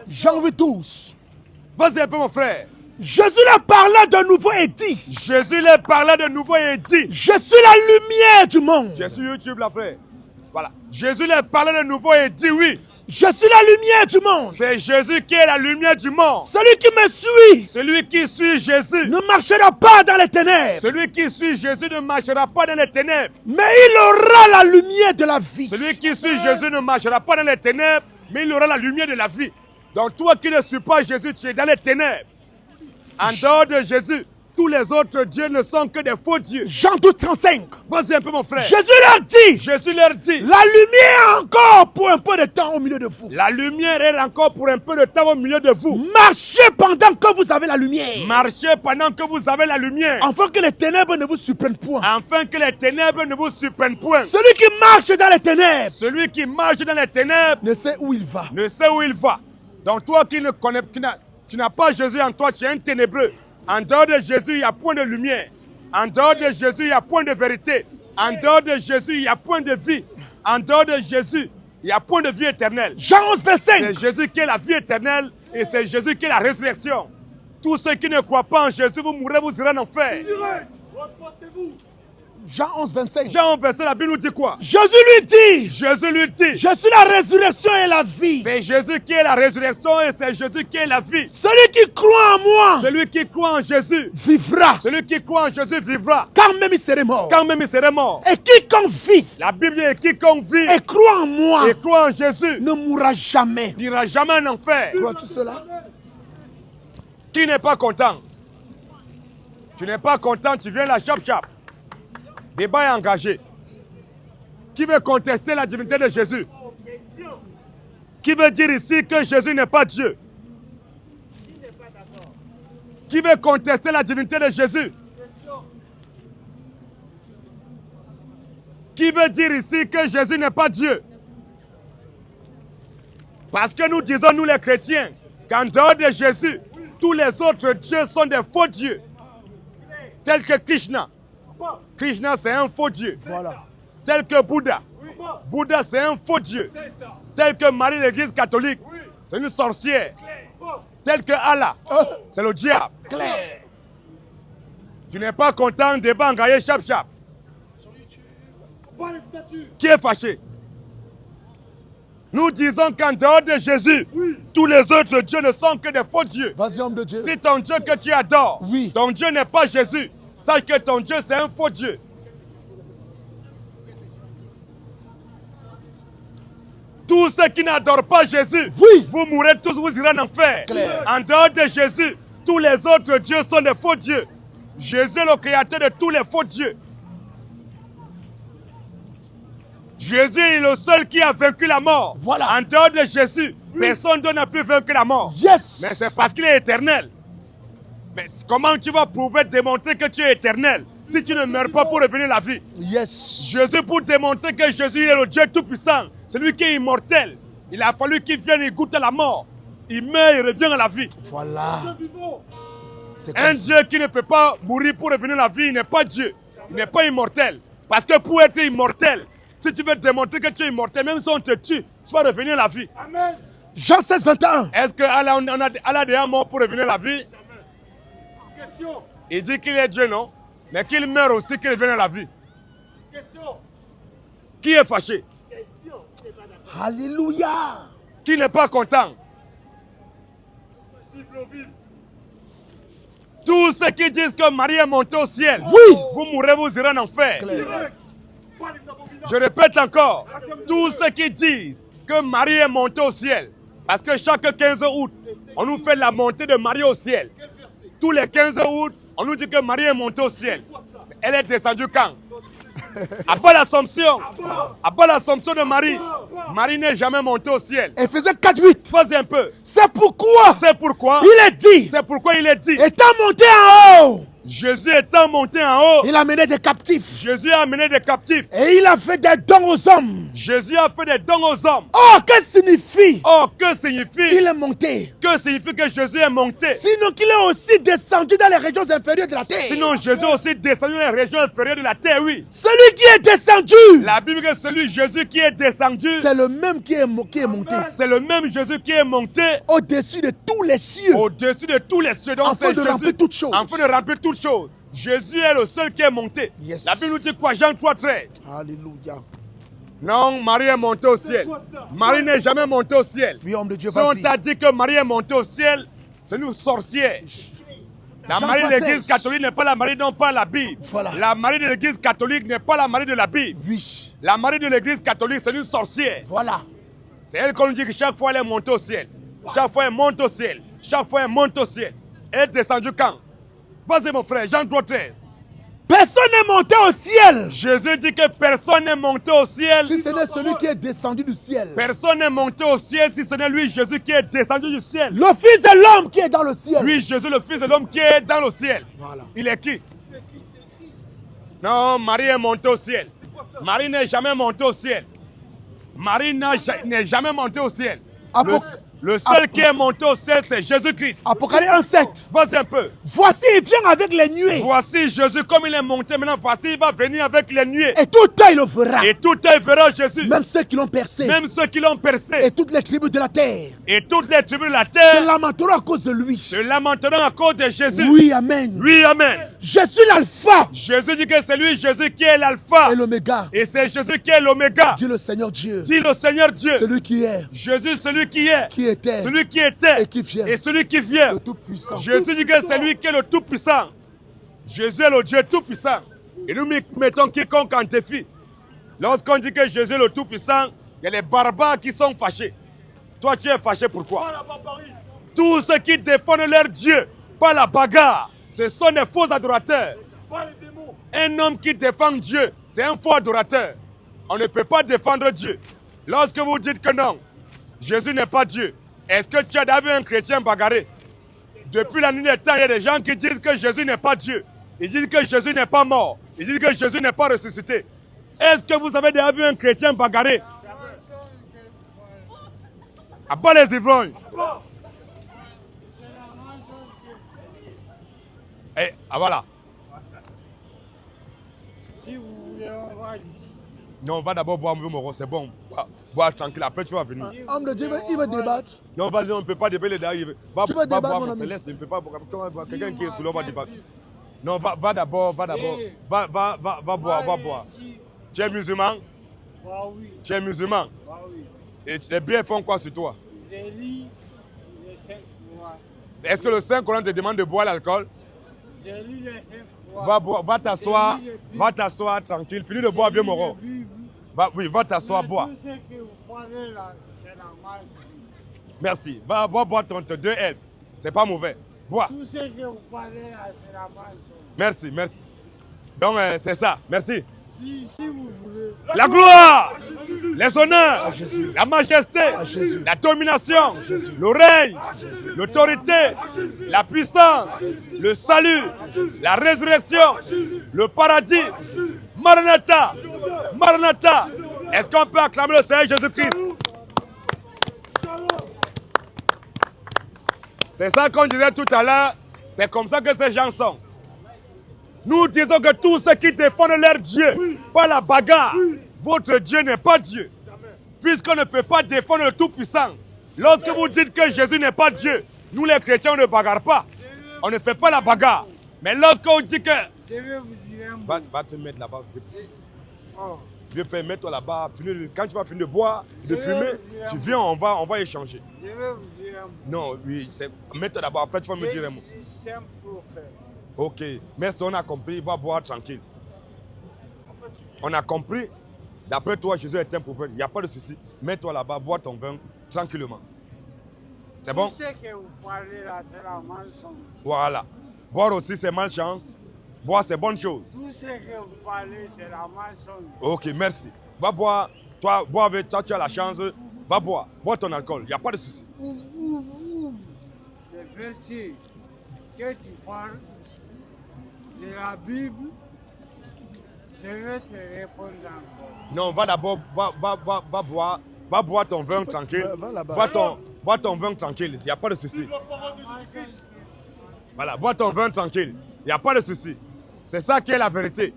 J'en veux tous. Vas-y un peu, mon frère. Jésus leur parlait de nouveau et dit, Jésus leur parlait de nouveau et dit, je suis la lumière du monde. je suis YouTube, là, frère. Voilà. Jésus leur parlait de nouveau et dit, oui, Je suis la lumière du monde. c'est Jésus qui est la lumière du monde. Celui qui me suit Celui qui suit Jésus, ne marchera pas dans les ténèbres, celui qui suit Jésus ne marchera pas dans les ténèbres. mais il aura la lumière de la vie. Celui qui suit Jésus ne marchera pas dans les ténèbres, mais il aura la lumière de la vie. Donc toi qui ne suis pas Jésus, tu es dans les ténèbres. En dehors de Jésus, tous les autres dieux ne sont que des faux dieux. Jean 12, 35. Vas-y un peu, mon frère. Jésus leur dit, Jésus leur dit, la lumière encore pour un peu de temps au milieu de vous. la lumière est encore pour un peu de temps au milieu de vous. Marchez pendant que vous avez la lumière, Marchez pendant que vous avez la lumière, afin que les ténèbres ne vous surprennent point. afin que les ténèbres ne vous surprennent point. Celui qui marche dans les ténèbres Celui qui marche dans les ténèbres ne sait où il va. ne sait où il va. Donc toi qui ne connais, tu n'as pas Jésus en toi, tu es un ténébreux. En dehors de Jésus, il n'y a point de lumière. En dehors de Jésus, il n'y a point de vérité. En dehors de Jésus, il n'y a point de vie. En dehors de Jésus, il n'y a point de vie éternelle. Jean 11, verset 5. C'est Jésus qui est la vie éternelle et c'est Jésus qui est la résurrection. Tous ceux qui ne croient pas en Jésus, vous mourrez, vous irez en enfer. Jean 11, 25. Jean 1 verset, la Bible nous dit quoi? Jésus lui dit, Jésus lui dit, je suis la résurrection et la vie. c'est Jésus qui est la résurrection et c'est Jésus qui est la vie. Celui qui croit en moi Celui qui croit en Jésus, vivra, celui qui croit en Jésus vivra, quand même il serait mort. quand même il serait mort. Et quiconque vit La Bible dit, quiconque vit et croit en moi et croit en Jésus ne mourra jamais. n'ira jamais en enfer. Crois-tu cela? Qui n'est pas content? Tu n'es pas content, tu viens là, chap. Débat est engagé. Qui veut contester la divinité de Jésus? Qui veut dire ici que Jésus n'est pas Dieu? Qui veut contester la divinité de Jésus? Qui veut dire ici que Jésus n'est pas Dieu? Parce que nous disons, nous les chrétiens, qu'en dehors de Jésus, tous les autres dieux sont des faux dieux. Tels que Krishna. Krishna, c'est un faux dieu. Voilà. Tel que Bouddha. Bouddha, c'est un faux dieu. Tel que Marie, l'église catholique, c'est une sorcière. Tel que Allah, c'est le diable. Claire. Tu n'es pas content, débat engagé, chap. Qui est fâché? Nous disons qu'en dehors de Jésus, tous les autres dieux ne sont que des faux dieux. Vas-y, homme de Dieu. Si ton Dieu que tu adores, Oui. ton Dieu n'est pas Jésus, sache que ton Dieu c'est un faux Dieu. Tous ceux qui n'adorent pas Jésus, Oui. vous mourrez tous, vous irez en enfer. Claire. En dehors de Jésus, tous les autres dieux sont des faux dieux. Jésus est le créateur de tous les faux dieux. Jésus est le seul qui a vaincu la mort. Voilà. En dehors de Jésus, personne d'autre n'a pu vaincre la mort. Yes. Mais c'est parce qu'il est éternel. Mais comment tu vas prouver, démontrer que tu es éternel si tu ne meurs pas pour revenir à la vie? Yes. Jésus, pour démontrer que Jésus est le Dieu Tout-Puissant, c'est lui qui est immortel. Il a fallu qu'il vienne, il goûte la mort. Il meurt, il revient à la vie. Voilà. C'est Un comme ça. Dieu qui ne peut pas mourir pour revenir à la vie, il n'est pas Dieu. Il n'est pas immortel. Parce que pour être immortel, si tu veux démontrer que tu es immortel, même si on te tue, tu vas revenir à la vie. Jean 16, 21. Est-ce que Allah est mort pour revenir à la vie? Question. Il dit qu'il est Dieu, non? Mais qu'il meurt aussi, qu'il revienne à la vie. Question. Qui est fâché? Question. Alléluia. Qui n'est pas content? Tous ceux qui disent que Marie est montée au ciel, Oui. vous mourrez, vous irez en enfer. Claire. Je répète encore, tous ceux qui disent que Marie est montée au ciel, parce que chaque 15 août, on nous fait la montée de Marie au ciel. Tous les 15 août, on nous dit que Marie est montée au ciel. Elle est descendue quand? Après l'Assomption. Après l'Assomption de Marie. Marie n'est jamais montée au ciel. Éphésiens 4, 8. Vas-y un peu. C'est pourquoi C'est pourquoi il est dit, c'est pourquoi il est dit, étant monté en haut, Jésus étant monté en haut, il a mené des captifs. Jésus a amené des captifs. Et il a fait des dons aux hommes. Jésus a fait des dons aux hommes. Oh, que signifie? Oh, que signifie? Il est monté. Que signifie que Jésus est monté? Sinon qu'il est aussi descendu dans les régions inférieures de la terre. Sinon, Jésus est aussi descendu dans les régions inférieures de la terre, oui. Celui qui est descendu, La Bible dit que celui Jésus qui est descendu, c'est le même qui est monté c'est le même Jésus qui est monté au-dessus de tous les cieux. au-dessus de tous les cieux. Donc Afin c'est de Jésus, remplir toutes choses. afin de remplir toutes choses. Jésus est le seul qui est monté. Yes. La Bible nous dit quoi? Jean 3, 13. Alléluia. Non, Marie est montée au ciel. Marie n'est jamais montée au ciel. Oui, homme de Dieu, Si on vas-y. t'a dit que Marie est montée au ciel, c'est une sorcière. La Jean Marie de 3, l'église 13. catholique n'est pas la Marie dont parle la Bible. Voilà. La Marie de l'église catholique n'est pas la Marie de la Bible. Oui. La Marie de l'église catholique, c'est une sorcière. Voilà. C'est elle qu'on nous dit que chaque fois elle est montée au ciel. Chaque fois elle monte au ciel. Chaque fois elle monte au ciel. Elle est descendue quand? Vas-y mon frère, Jean 3, 13. Personne n'est monté au ciel. Jésus dit que personne n'est monté au ciel. Si ce n'est celui qui est descendu du ciel. Personne n'est monté au ciel si ce n'est lui, Jésus, qui est descendu du ciel. Le Fils de l'homme qui est dans le ciel. Lui, Jésus, le Fils de l'homme qui est dans le ciel. Voilà. Il est qui? Non, Marie est montée au ciel. Marie n'est jamais montée au ciel. Marie n'est jamais montée au ciel. Le seul qui est monté au ciel, c'est Jésus-Christ. Apocalypse 1,7. Vas-y un peu. Voici, il vient avec les nuées. Voici Jésus comme il est monté. Maintenant, voici, il va venir avec les nuées. Et tout œil le verra. Et tout œil verra Jésus. Même ceux qui l'ont percé. Même ceux qui l'ont percé. Et toutes les tribus de la terre. Et toutes les tribus de la Se terre lamenteront à cause de lui. se lamenteront à cause de Jésus. Oui, amen. Oui, amen. Je suis l'alpha Jésus dit que c'est lui, Jésus, qui est l'alpha. et l'oméga. Et c'est Jésus qui est l'oméga. Dit le Seigneur Dieu. Dit le Seigneur Dieu. Celui qui est, Jésus, celui qui est. qui était, Celui qui était. et qui vient. Et celui qui vient. Le Tout-Puissant. Jésus dit que c'est lui qui est le Tout-Puissant. Jésus est le Dieu Tout-Puissant. Et nous mettons quiconque en défi. Lorsqu'on dit que Jésus est le Tout-Puissant, il y a les barbares qui sont fâchés. Toi, tu es fâché pourquoi? Tous ceux qui défendent leur Dieu par la bagarre, ce sont des faux adorateurs. Un homme qui défend Dieu, c'est un faux adorateur. On ne peut pas défendre Dieu. Lorsque vous dites que non, Jésus n'est pas Dieu, est-ce que tu as déjà vu un chrétien bagarrer? Depuis la nuit des temps, il y a des gens qui disent que Jésus n'est pas Dieu. Ils disent que Jésus n'est pas mort. Ils disent que Jésus n'est pas ressuscité. Est-ce que vous avez déjà vu un chrétien bagarrer? À bas les ivrognes. Et voilà. Si vous voulez, on va d'ici. Non, on va d'abord boire un Moro, c'est bon. Bois tranquille, après tu vas venir. Homme de Dieu, il veut débattre. Non, vas-y, on ne peut pas déballer derrière. Tu vas débattre, mon ami. Céleste, ne peut pas boire. Quelqu'un qui est sous l'eau va débattre. Non, va d'abord. Va boire. Tu es musulman? Ah oui, Tu es musulman? ah oui. Et les biens font quoi sur toi? J'ai lu les 5 mois. Est-ce que le Saint-Coran te demande de boire l'alcool? J'ai lu les 5 mois. Va t'asseoir. Va t'asseoir tranquille. Finis de boire bien, Moro. Va t'asseoir, bois. Tout ce que vous parlez là, c'est normal. Merci. Va boire ton 2L. C'est pas mauvais. Bois. Tout ce que vous parlez là, c'est normal. Merci. Donc, c'est ça. Merci. Si vous voulez. La gloire, les honneurs, la majesté, Jésus. la domination, le règne, l'autorité, la puissance, le salut, la résurrection, le paradis. Maranatha, Maranatha. Est-ce qu'on peut acclamer le Seigneur Jésus-Christ? C'est ça qu'on disait tout à l'heure. C'est comme ça que ces gens sont. Nous disons que tous ceux qui défendent leur Dieu par la bagarre, votre Dieu n'est pas Dieu. Puisqu'on ne peut pas défendre le Tout-Puissant, Lorsque vous dites que Jésus n'est pas Dieu, nous les chrétiens, on ne bagarre pas. On ne fait pas la bagarre. Mais lorsqu'on dit que... Je vais vous dire un mot. Va te mettre là-bas. Oh. Vieux père, mets-toi là-bas. Quand tu vas finir de boire, de fumer, tu viens, on va échanger. Je vais vous dire un mot. Non, oui, mets-toi là-bas. Après, tu vas me dire un mot. C'est simple pour faire. Ok, merci, on a compris. Va boire tranquille. On a compris. D'après toi, Jésus est un prophète. Il n'y a pas de souci. Mets-toi là-bas, bois ton vin tranquillement. C'est bon? Tout ce que vous parlez là, c'est la mensonge. Voilà. Boire aussi, c'est malchance. Boire, c'est bonne chose. Tout ce que vous parlez, c'est la mensonge. Ok, merci. Va boire. Toi, bois avec toi, tu as la chance. Va boire. Bois ton alcool. Il n'y a pas de souci. Ouvre le verset que tu parles de la Bible. Je vais te répondre encore. Non, va d'abord, va boire. Va boire ton vin tranquille. Va là-bas. Bois ton vin tranquille. Il n'y a pas de souci. Voilà, bois ton vin tranquille. Il n'y a pas de souci. C'est ça qui est la vérité.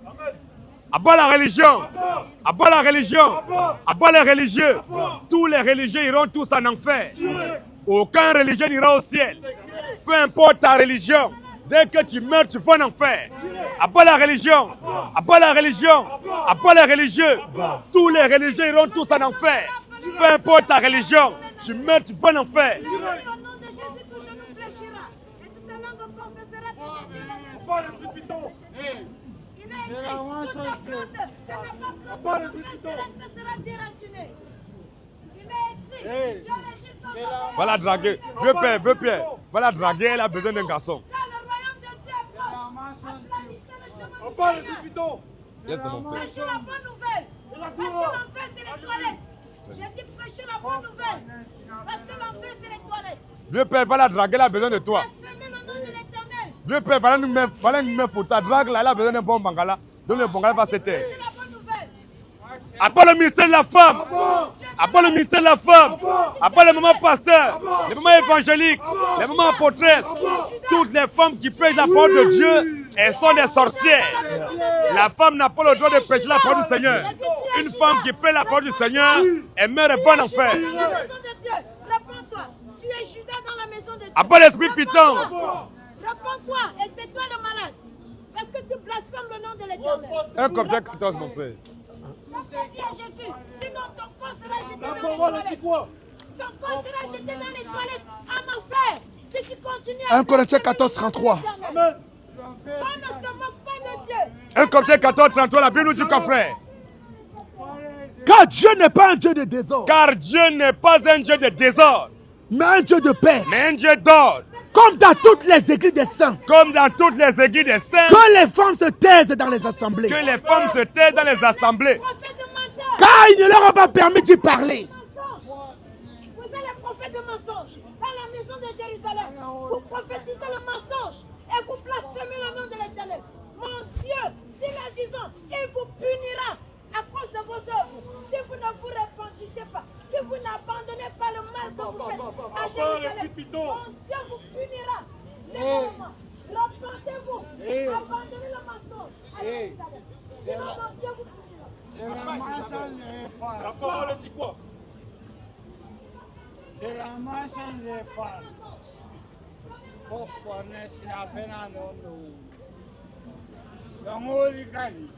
Abat la religion. Abat la religion. Abat les religieux. Tous les religieux iront tous en enfer. Aucun religieux n'ira au ciel. Peu importe ta religion. Dès que tu meurs, tu vas en enfer. Abat la religion. Abat la religion. Abat les religieux. Tous les religieux iront tous en enfer. Peu importe ta religion. Tu meurs, tu vas en enfer. C'est la mensonge Va la draguer. Veux Pierre. Va la draguer, elle a besoin d'un garçon. Laisse mon père. Prêchez la bonne nouvelle. Parce que l'enfer, c'est les toilettes. J'ai dit prêcher la bonne nouvelle. Parce que l'enfer, c'est les toilettes. Vieux père, va la draguer, elle a besoin de toi. Blasphémez le nom de l'Éternel. Vieux père, voilà une main pour ta drague là, elle a besoin d'un bon bangala. Donc le bangala va se taire. Prêchez la bonne nouvelle. Abat le ministère de la femme. Abat le ministère de la femme. Abat les mamans pasteurs, les mamans évangéliques, les mamans apôtresses. Toutes les femmes qui prêchent la parole de Dieu, elles sont des sorcières. La femme n'a pas le droit de prêcher la parole du Seigneur. Une femme qui prêche la parole du Seigneur, elle meurt et bon enfer. Dans la maison de Dieu, réponds-toi. Tu es Judas dans la maison de Dieu. Abat l'esprit python. Réponds-toi et c'est toi le malade. Parce que tu blasphèmes le nom de l'Éternel. 1 Corinthiens 14, mon frère. Confie à Jésus. Sinon ton corps sera jeté dans les toilettes. Ton corps sera jeté dans les toilettes en enfer. Si tu continues à... 1 Corinthiens 14, 33. On ne se moque pas de Dieu. 1 Corinthiens 14, 33, la Bible nous dit quoi, frère? Car Dieu n'est pas un Dieu de désordre, Car Dieu n'est pas un Dieu de désordre, mais un Dieu de paix. mais un Dieu d'ordre. Comme dans toutes les églises des saints. Comme dans toutes les églises des saints, Que les femmes se taisent dans les assemblées. que les femmes se taisent dans les assemblées. Prophète de menteur. Car il ne leur a pas permis d'y parler. Vous êtes les prophètes de mensonges. Dans la maison de Jérusalem, vous prophétisez le mensonge et vous blasphémez le nom de l'Éternel. Mon Dieu, s'il est vivant, il vous punira à cause de vos œuvres. Si vous ne vous repentissez pas, si vous n'abandonnez pas le mal que vous faites à Jérusalem, mon Dieu vous punira. Sévèrement. Repentez-vous. Abandonnez le mensonge à Jérusalem. Sinon, mon Dieu vous punira. C'est la mensonge et pas. La parole dit quoi? C'est la mensonge et pas. Pourquoi n'est-ce la peine à l'eau? Donc, on dit qu'il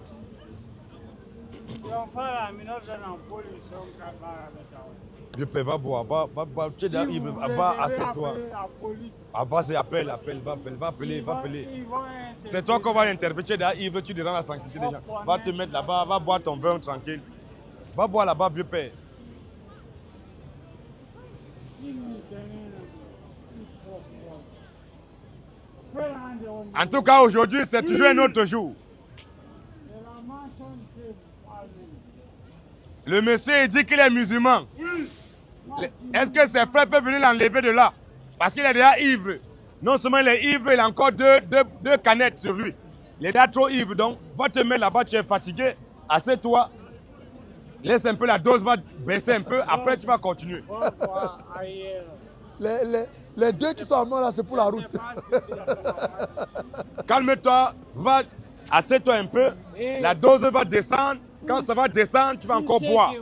si on fait la minute de la police, on va faire Dieu peut, va boire, va boire. Tu es dans Yves, va, assieds-toi. Va, c'est appelle, va appeler. C'est toi qu'on va interpréter dans Yves, tu es dans la tranquillité des gens. Va te mettre là-bas, va boire ton vin tranquille. Va boire là-bas, vieux père. En tout cas, aujourd'hui, c'est toujours un autre jour. Le monsieur dit qu'il est musulman. Est-ce que ses frères peuvent venir l'enlever de là? Parce qu'il est déjà ivre. Non seulement il est ivre, il a encore deux canettes sur lui. Il est déjà trop ivre, donc va te mettre là-bas, tu es fatigué. Assieds-toi. Laisse un peu, la dose va baisser un peu. Après, tu vas continuer. Les deux qui sont morts là, c'est pour la route. Calme-toi, va, assieds-toi un peu. La dose va descendre. Quand ça va descendre, tu vas encore boire.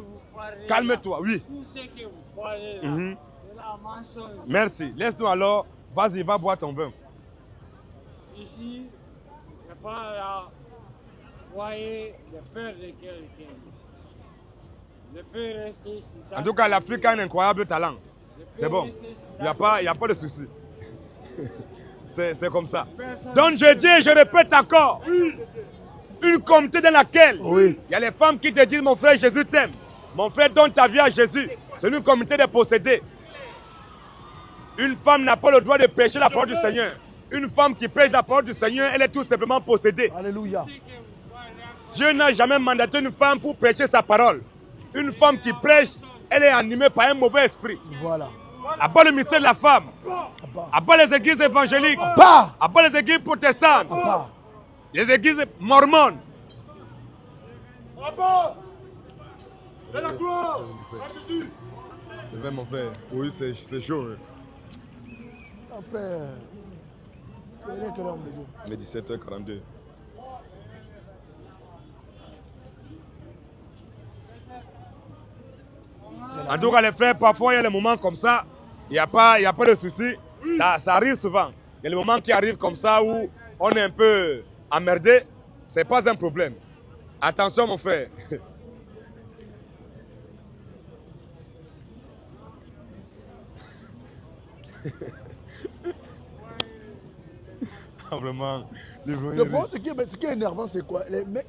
Calme-toi, oui. Tout ce que vous parlez là, c'est la mensonge. Merci. Laisse-nous alors. Vas-y, va boire ton vin. Ici, c'est pas la foyer de peur de quelqu'un. Je peux rester si ça. En tout cas, l'Afrique a un incroyable talent. C'est bon. Il n'y a pas de souci. C'est comme ça. Donc je dis et je répète encore. Une communauté dans laquelle il y a les femmes qui te disent mon frère Jésus t'aime. Mon frère donne ta vie à Jésus. C'est une communauté de possédés. Une femme n'a pas le droit de prêcher la parole du Seigneur. Une femme qui prêche la parole du Seigneur, elle est tout simplement possédée. Alléluia. Dieu n'a jamais mandaté une femme pour prêcher sa parole. Une femme qui prêche, elle est animée par un mauvais esprit. Voilà. À bas le mystère de la femme. À bas les églises évangéliques. À bas les églises protestantes. Les églises mormones. De la gloire à Jésus. Mon frère, oui, c'est chaud. Mon frère, il est quel homme de Dieu? Il est 17h42. En tout cas, les frères, parfois, il y a des moments comme ça. Il n'y a pas de souci. Ça arrive souvent. Il y a des moments qui arrivent comme ça où on est un peu emmerdé. Ce n'est pas un problème. Attention, mon frère. Vraiment. Le bon, ce qui est énervant, c'est quoi?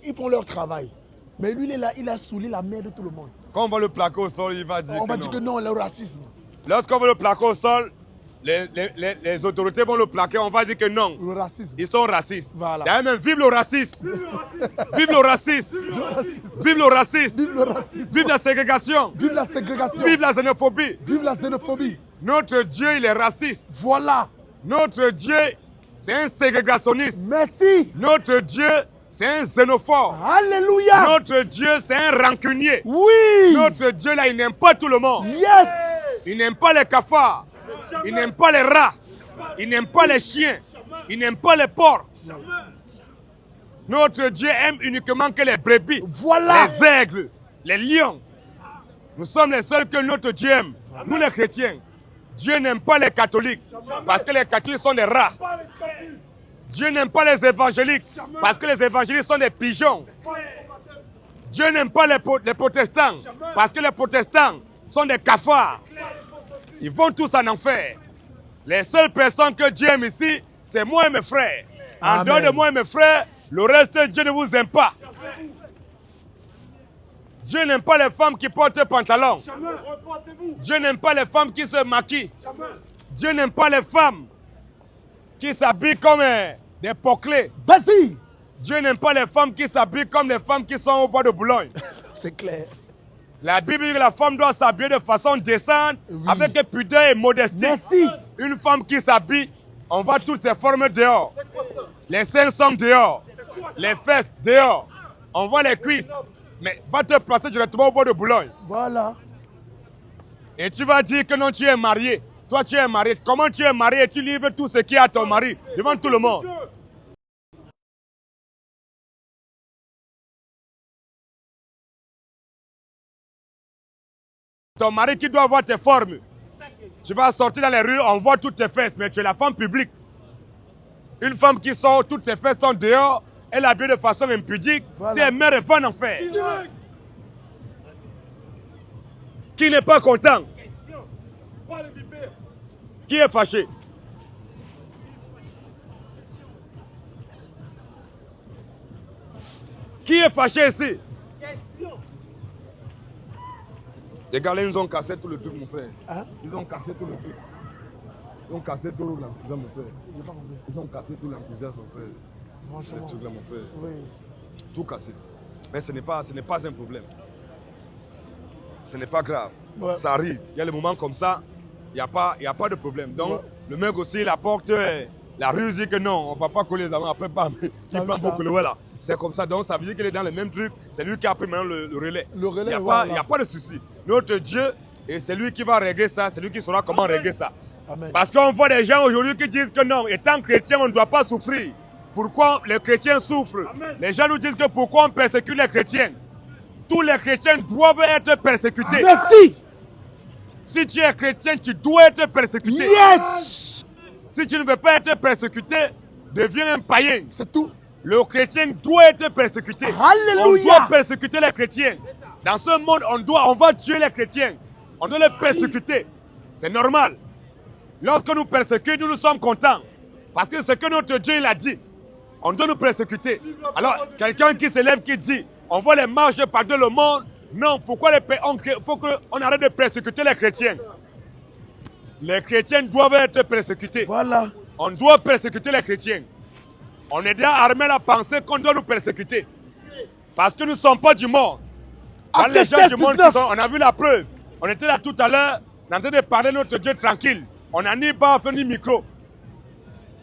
Ils font leur travail. Mais lui, il est là, il a saoulé la mère de tout le monde. Quand on va le plaquer au sol, il va dire que non, le racisme. Lorsqu'on va le plaquer au sol, les autorités vont le plaquer, on va dire que non. Le racisme. Ils sont racistes. Voilà. D'ailleurs même, vive le racisme. Vive le racisme. Vive le racisme. Vive le racisme. Vive la ségrégation. Vive la ségrégation. Vive la xénophobie. Vive la xénophobie. Notre Dieu, il est raciste. Voilà. Notre Dieu, c'est un ségrégationniste. Merci. Notre Dieu, c'est un xénophobe. Alléluia. Notre Dieu, c'est un rancunier. Oui. Notre Dieu, là, il n'aime pas tout le monde. Yes. Il n'aime pas les cafards. Il n'aime pas les rats. Il n'aime pas les chiens. Il n'aime pas les porcs. Notre Dieu aime uniquement que les brebis. Voilà. Les aigles, les lions. Nous sommes les seuls que notre Dieu aime. Nous les chrétiens. Dieu n'aime pas les catholiques. Parce que les catholiques sont des rats. Dieu n'aime pas les évangéliques. Parce que les évangéliques sont des pigeons. Dieu n'aime pas les protestants. Parce que les protestants sont des cafards. Ils vont tous en enfer. Les seules personnes que Dieu aime ici, c'est moi et mes frères. En dehors de moi et mes frères, le reste, Dieu ne vous aime pas. Dieu n'aime pas les femmes qui portent des pantalons. Dieu n'aime pas les femmes qui se maquillent. Dieu n'aime pas les femmes qui s'habillent comme des poclés. Vas-y. Dieu n'aime pas les femmes qui s'habillent comme les femmes qui sont au bois de Boulogne. C'est clair. La Bible dit que la femme doit s'habiller de façon décente, avec pudeur et modestie. Merci. Une femme qui s'habille, on voit toutes ses formes dehors. Les seins sont dehors. Les fesses dehors. On voit les cuisses. Mais va te placer directement au bois de Boulogne. Voilà. Et tu vas dire que non, tu es marié. Toi, tu es marié. Comment tu es marié et tu livres tout ce qui est à ton mari devant tout le monde? Ton mari qui doit avoir tes formes. Tu vas sortir dans les rues, on voit toutes tes fesses, mais tu es la femme publique. Une femme qui sort, toutes ses fesses sont dehors, elle est habillée de façon impudique. Voilà. Si elle meurt, elle va en enfer. Qui n'est pas content? Qui est fâché? Qui est fâché ici? Les gars, là, ils nous ont cassé tout le truc, mon frère. Hein? Ils ont cassé tout le truc. Ils ont cassé tout l'enthousiasme, mon frère. Ils ont cassé tout l'enthousiasme, mon frère. Franchement. Le truc là, mon frère. Oui. Tout cassé. Mais ce n'est pas un problème. Ce n'est pas grave. Ouais. Ça arrive. Il y a des moments comme ça, il n'y a pas de problème. Donc, ouais. Le mec aussi, il apporte la rue, dit que non, on ne va pas coller les amants. Après, pas. Il pas beaucoup le voilà. C'est comme ça, donc ça veut dire qu'il est dans le même truc. C'est lui qui a pris maintenant le relais. Le relais, il n'y a pas de souci. Notre Dieu, et c'est lui qui va régler ça, c'est lui qui saura comment régler ça. Amen. Parce qu'on voit des gens aujourd'hui qui disent que non, étant chrétien, on ne doit pas souffrir. Pourquoi les chrétiens souffrent? Amen. Les gens nous disent que pourquoi on persécute les chrétiens? Tous les chrétiens doivent être persécutés. Merci. Si tu es chrétien, tu dois être persécuté. Yes! Si tu ne veux pas être persécuté, deviens un païen. C'est tout. Le chrétien doit être persécuté. Alléluia. On doit persécuter les chrétiens. Dans ce monde, on va tuer les chrétiens. On doit les persécuter. C'est normal. Lorsque nous persécutons, nous sommes contents. Parce que ce que notre Dieu il a dit, on doit nous persécuter. Alors, quelqu'un qui se lève, qui dit, on voit les marches partout le monde. Non, pourquoi il faut qu'on arrête de persécuter les chrétiens? Les chrétiens doivent être persécutés. Voilà. On doit persécuter les chrétiens. On est déjà armé à la pensée qu'on doit nous persécuter. Parce que nous ne sommes pas du monde. Quand les gens du monde on a vu la preuve. On était là tout à l'heure, en train de parler de notre Dieu tranquille. On n'a ni baffe ni micro.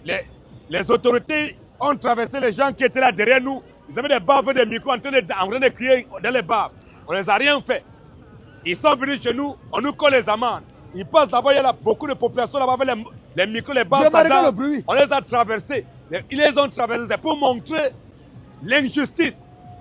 Les autorités ont traversé les gens qui étaient là derrière nous. Ils avaient des baffes, des micros en train de crier dans les baffes. On ne les a rien fait. Ils sont venus chez nous, on nous colle les amendes. Ils passent là-bas, il y a beaucoup de population là-bas avec les micros, les baffes. On les a traversés. Ils les ont traversés. C'est pour montrer l'injustice.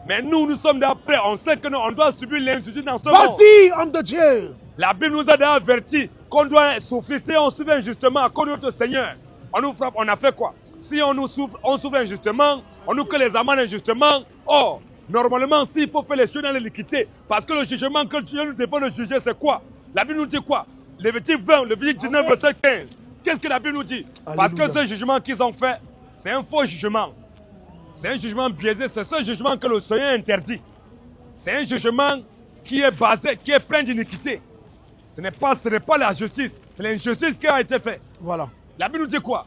Mais nous sommes d'après. On sait que on doit subir l'injustice dans ce monde. Vas-y, homme de Dieu. La Bible nous a déjà averti qu'on doit souffrir. Si on souffre injustement à cause de notre Seigneur, on nous frappe, on a fait quoi? Si on souffre injustement, on nous colle les amendes injustement. Oh, normalement, s'il faut faire les choses dans l'iniquité, parce que le jugement que Dieu nous défend de juger, c'est quoi? La Bible nous dit quoi? Lévitique 20, Lévitique 19, verset 15. Qu'est-ce que la Bible nous dit? Alléluia. Parce que ce jugement qu'ils ont fait, c'est un faux jugement. C'est un jugement biaisé. C'est ce jugement que le Seigneur interdit. C'est un jugement qui est basé, qui est plein d'iniquité. Ce n'est pas la justice. C'est l'injustice qui a été faite. Voilà. La Bible nous dit quoi?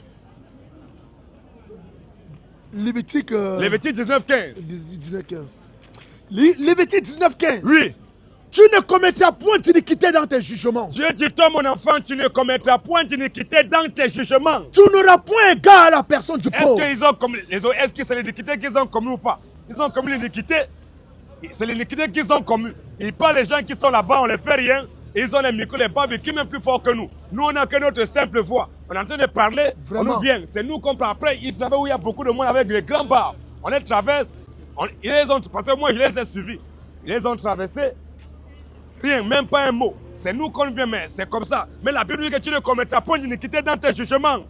Lévitique 19, 15. 19, 15. Lévitique 19, 15. Oui. Tu ne commettras point d'iniquité dans tes jugements. Dieu dit, toi mon enfant, tu ne commettras point d'iniquité dans tes jugements. Tu n'auras point égard à la personne du pauvre. Est-ce que c'est l'iniquité qu'ils ont commis ou pas? Ils ont commis l'iniquité. C'est l'iniquité qu'ils ont commis. Ils parlent des gens qui sont là-bas, on ne fait rien. Ils ont les micros, les babes qui sont même plus forts que nous. Nous, on n'a que notre simple voix. On est en train de parler, vraiment. On nous vient. C'est nous qu'on prend après. Ils travaillent où il y a beaucoup de monde avec les grands barbes. On les traverse. Ils les ont, parce que moi, je les ai suivis. Ils les ont traversés. Rien, même pas un mot. C'est nous qu'on vient, mais c'est comme ça. Mais la Bible dit que tu ne commettras point d'iniquité dans tes jugements.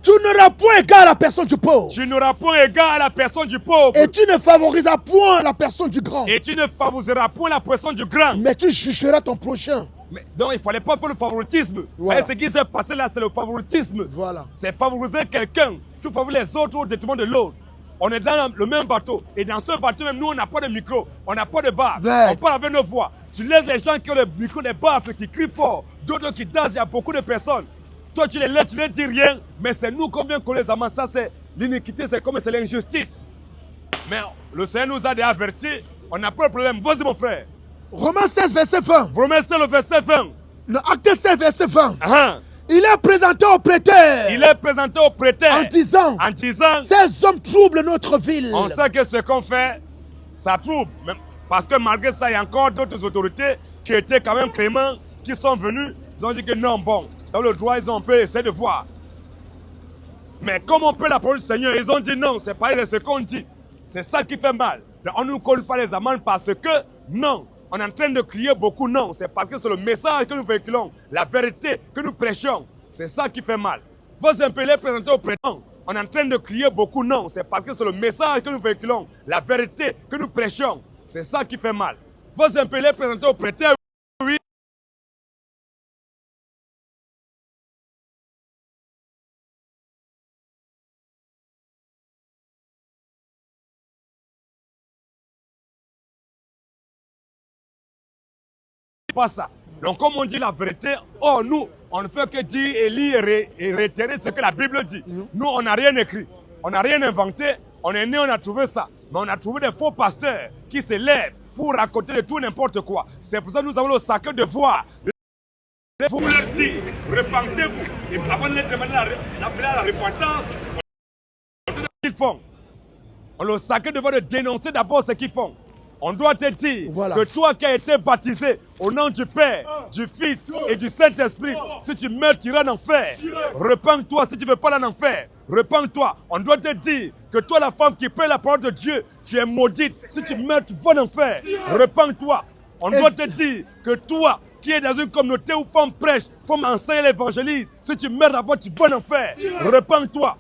Tu n'auras point égard à la personne du pauvre. Tu n'auras point égard à la personne du pauvre. Et tu ne favoriseras point la personne du grand. Et tu ne favoriseras point la personne du grand. Mais tu jugeras ton prochain. Mais donc il ne fallait pas faire le favoritisme. Voilà. Ce qui s'est passé là, c'est le favoritisme. Voilà. C'est favoriser quelqu'un. Tu favorises les autres au détriment de l'autre. On est dans le même bateau. Et dans ce bateau, même nous, on n'a pas de micro. On n'a pas de barre. On parle avec nos voix. Tu laisses les gens qui ont le micro, les baffes, qui crient fort. D'autres qui dansent, il y a beaucoup de personnes. Toi, tu les laisses, tu ne dis rien. Mais c'est nous qu'on vient qu'on les amène. Ça, c'est l'iniquité, c'est comme c'est l'injustice. Mais le Seigneur nous a déjà avertis. On n'a pas de problème. Vas-y, mon frère. Romains 16, verset 20. Romains 16, le verset 20. Le acte 16, verset 20. Il est présenté au prêteur. Il est présenté au prêteur. En disant, ces hommes troublent notre ville. On sait que ce qu'on fait, ça trouble. Parce que malgré ça, il y a encore d'autres autorités qui étaient quand même cléments, qui sont venus. Ils ont dit que non, bon, ça le droit, ils ont pu essayer de voir. Mais comme on peut la parole du Seigneur, ils ont dit non, c'est pas ce qu'on dit. C'est ça qui fait mal. On ne nous colle pas les amendes parce que non. On est en train de crier beaucoup non. C'est parce que c'est le message que nous véhiculons, la vérité que nous prêchons. C'est ça qui fait mal. Vous un peu les présenter au prêtant. On est en train de crier beaucoup non. C'est parce que c'est le message que nous véhiculons, la vérité que nous prêchons. C'est ça qui fait mal. Vous un peu les présenter au prêteur. Oui. Pas ça. Donc comme on dit la vérité, oh nous, on ne fait que dire et lire et réitérer ce que la Bible dit. Nous, on n'a rien écrit, on n'a rien inventé, on est né, on a trouvé ça. Mais on a trouvé des faux pasteurs qui se lèvent pour raconter de tout n'importe quoi. C'est pour ça que nous avons le sacre de voir. Vous leur dites, repentez-vous. Et avant de les demander l'appeler à la repentance, on dit ce qu'ils font. On le sacre de voir de dénoncer d'abord ce qu'ils font. On doit te dire que toi qui as été baptisé au nom du Père, du Fils et du Saint-Esprit, si tu meurs, tu iras en enfer. Repends-toi si tu ne veux pas aller en enfer. Repends-toi. On doit te dire que toi, la femme qui paie la parole de Dieu, tu es maudite. Si tu meurs, tu vas en enfer. Repends-toi. On doit te dire que toi, qui est dans une communauté où femme prêche, femme enseigne l'évangélisme, si tu meurs d'abord, tu vas en enfer. Repends-toi.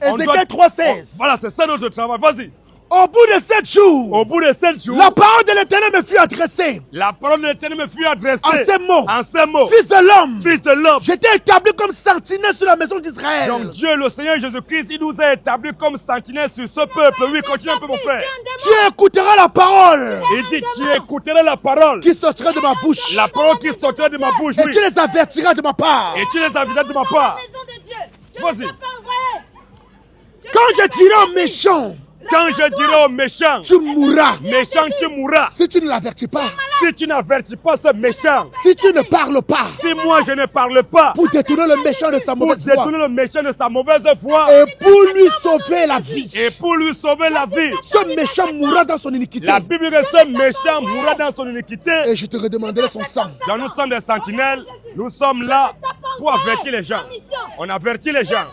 Ézéchiel 3,16. Voilà, c'est ça notre travail. Vas-y. Au bout de 7 jours, Au bout de 7 jours, la parole de l'Éternel me fut adressée. la parole de l'Éternel me fut adressée. En ces mots. En ces mots. Fils de l'homme, Fils de l'homme. j'étais établi comme sentinelle sur la maison d'Israël. Donc Dieu, le Seigneur Jésus-Christ, il nous a établis comme sentinelle sur ce peuple. Oui, continue un peu mon frère. Tu écouteras la parole Il dit, tu écouteras la parole. qui sortira de ma bouche. La parole qui sortira de ma bouche, Et oui. tu les avertiras de ma part. Et tu les aviseras de ma Dans la part. maison de Dieu. Je Vas-y. ne t'ai pas envoyé. Quand je dirai aux méchants, Quand je dirai aux méchants, tu mourras. méchant, tu mourras. Si tu ne l'avertis pas, Si tu n'avertis pas ce méchant, si tu ne parles pas, si moi je ne parle pas, pour détourner le méchant de sa pour mauvaise voie détourner le méchant de sa mauvaise voie, et pour lui sauver la vie, et pour lui sauver la vie, ce méchant mourra dans son iniquité. la Bible dit que ce méchant mourra dans son iniquité. Et je te redemanderai son sang. Donc nous sommes des sentinelles, nous sommes là pour avertir les gens. On avertit les gens.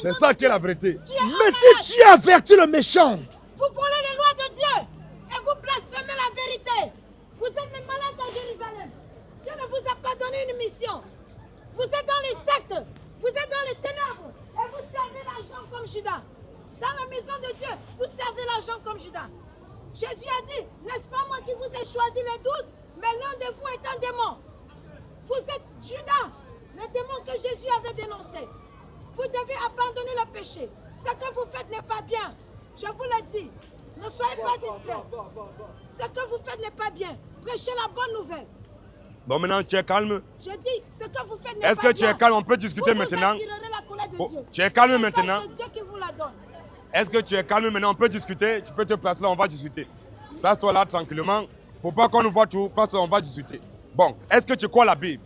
C'est ça qui est la vérité. Mais si tu avertis le méchant, Vous volez les lois de Dieu et vous blasphémez la vérité. Vous êtes les malades dans Jérusalem. Dieu ne vous a pas donné une mission. Vous êtes dans les sectes, vous êtes dans les ténèbres et vous servez l'argent comme Judas. Dans la maison de Dieu, vous servez l'argent comme Judas. Jésus a dit, n'est-ce pas moi qui vous ai choisi les 12, mais l'un de vous est un démon. Vous êtes Judas, le démon que Jésus avait dénoncé. Vous devez abandonner le péché. Ce que vous faites n'est pas bien. Je vous le dis. Ne soyez pas discrets. Ce que vous faites n'est pas bien. Prêchez la bonne nouvelle. Bon, maintenant tu es calme. Je dis, ce que vous faites n'est pas bien. Est-ce que tu es calme? On peut discuter maintenant. Vous attirerez la colère de Oh, Dieu. tu es calme C'est maintenant? Dieu qui vous la donne. Est-ce que tu es calme maintenant? On peut discuter. Tu peux te placer là, on va discuter. Place-toi là tranquillement. Faut pas qu'on nous voit tout. Place-toi, on va discuter. Bon, est-ce que tu crois la Bible?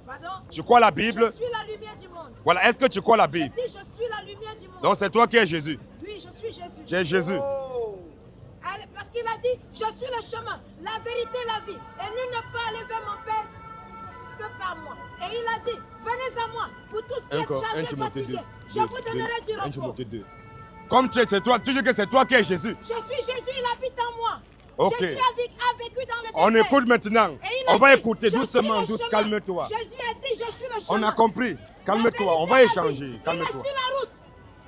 Pardon? Tu crois la Bible? Je suis la lumière du monde. Voilà, est-ce que tu crois la Bible? Je dis, je suis la lumière du monde. Donc c'est toi qui es Jésus. Oui, je suis Jésus. Tu es Jésus. Allez, parce qu'il a dit, je suis le chemin, la vérité, la vie. Et nul ne peut aller vers mon Père que par moi. Et il a dit, venez à moi, vous tous qui êtes chargés et fatigués. Je vous donnerai du repos. Comme tu es, c'est toi, tu dis que c'est toi qui es Jésus. Je suis Jésus, il habite en moi. Ok. Jésus a vécu dans le désert. On écoute maintenant. Et il a On va dit, écouter je doucement, suis le doucement. chemin. Calme-toi. Jésus a dit, je suis le chemin. On a compris. Calme-toi, La on va vérité, la échanger. vie. Il Calme-toi. est sur la route.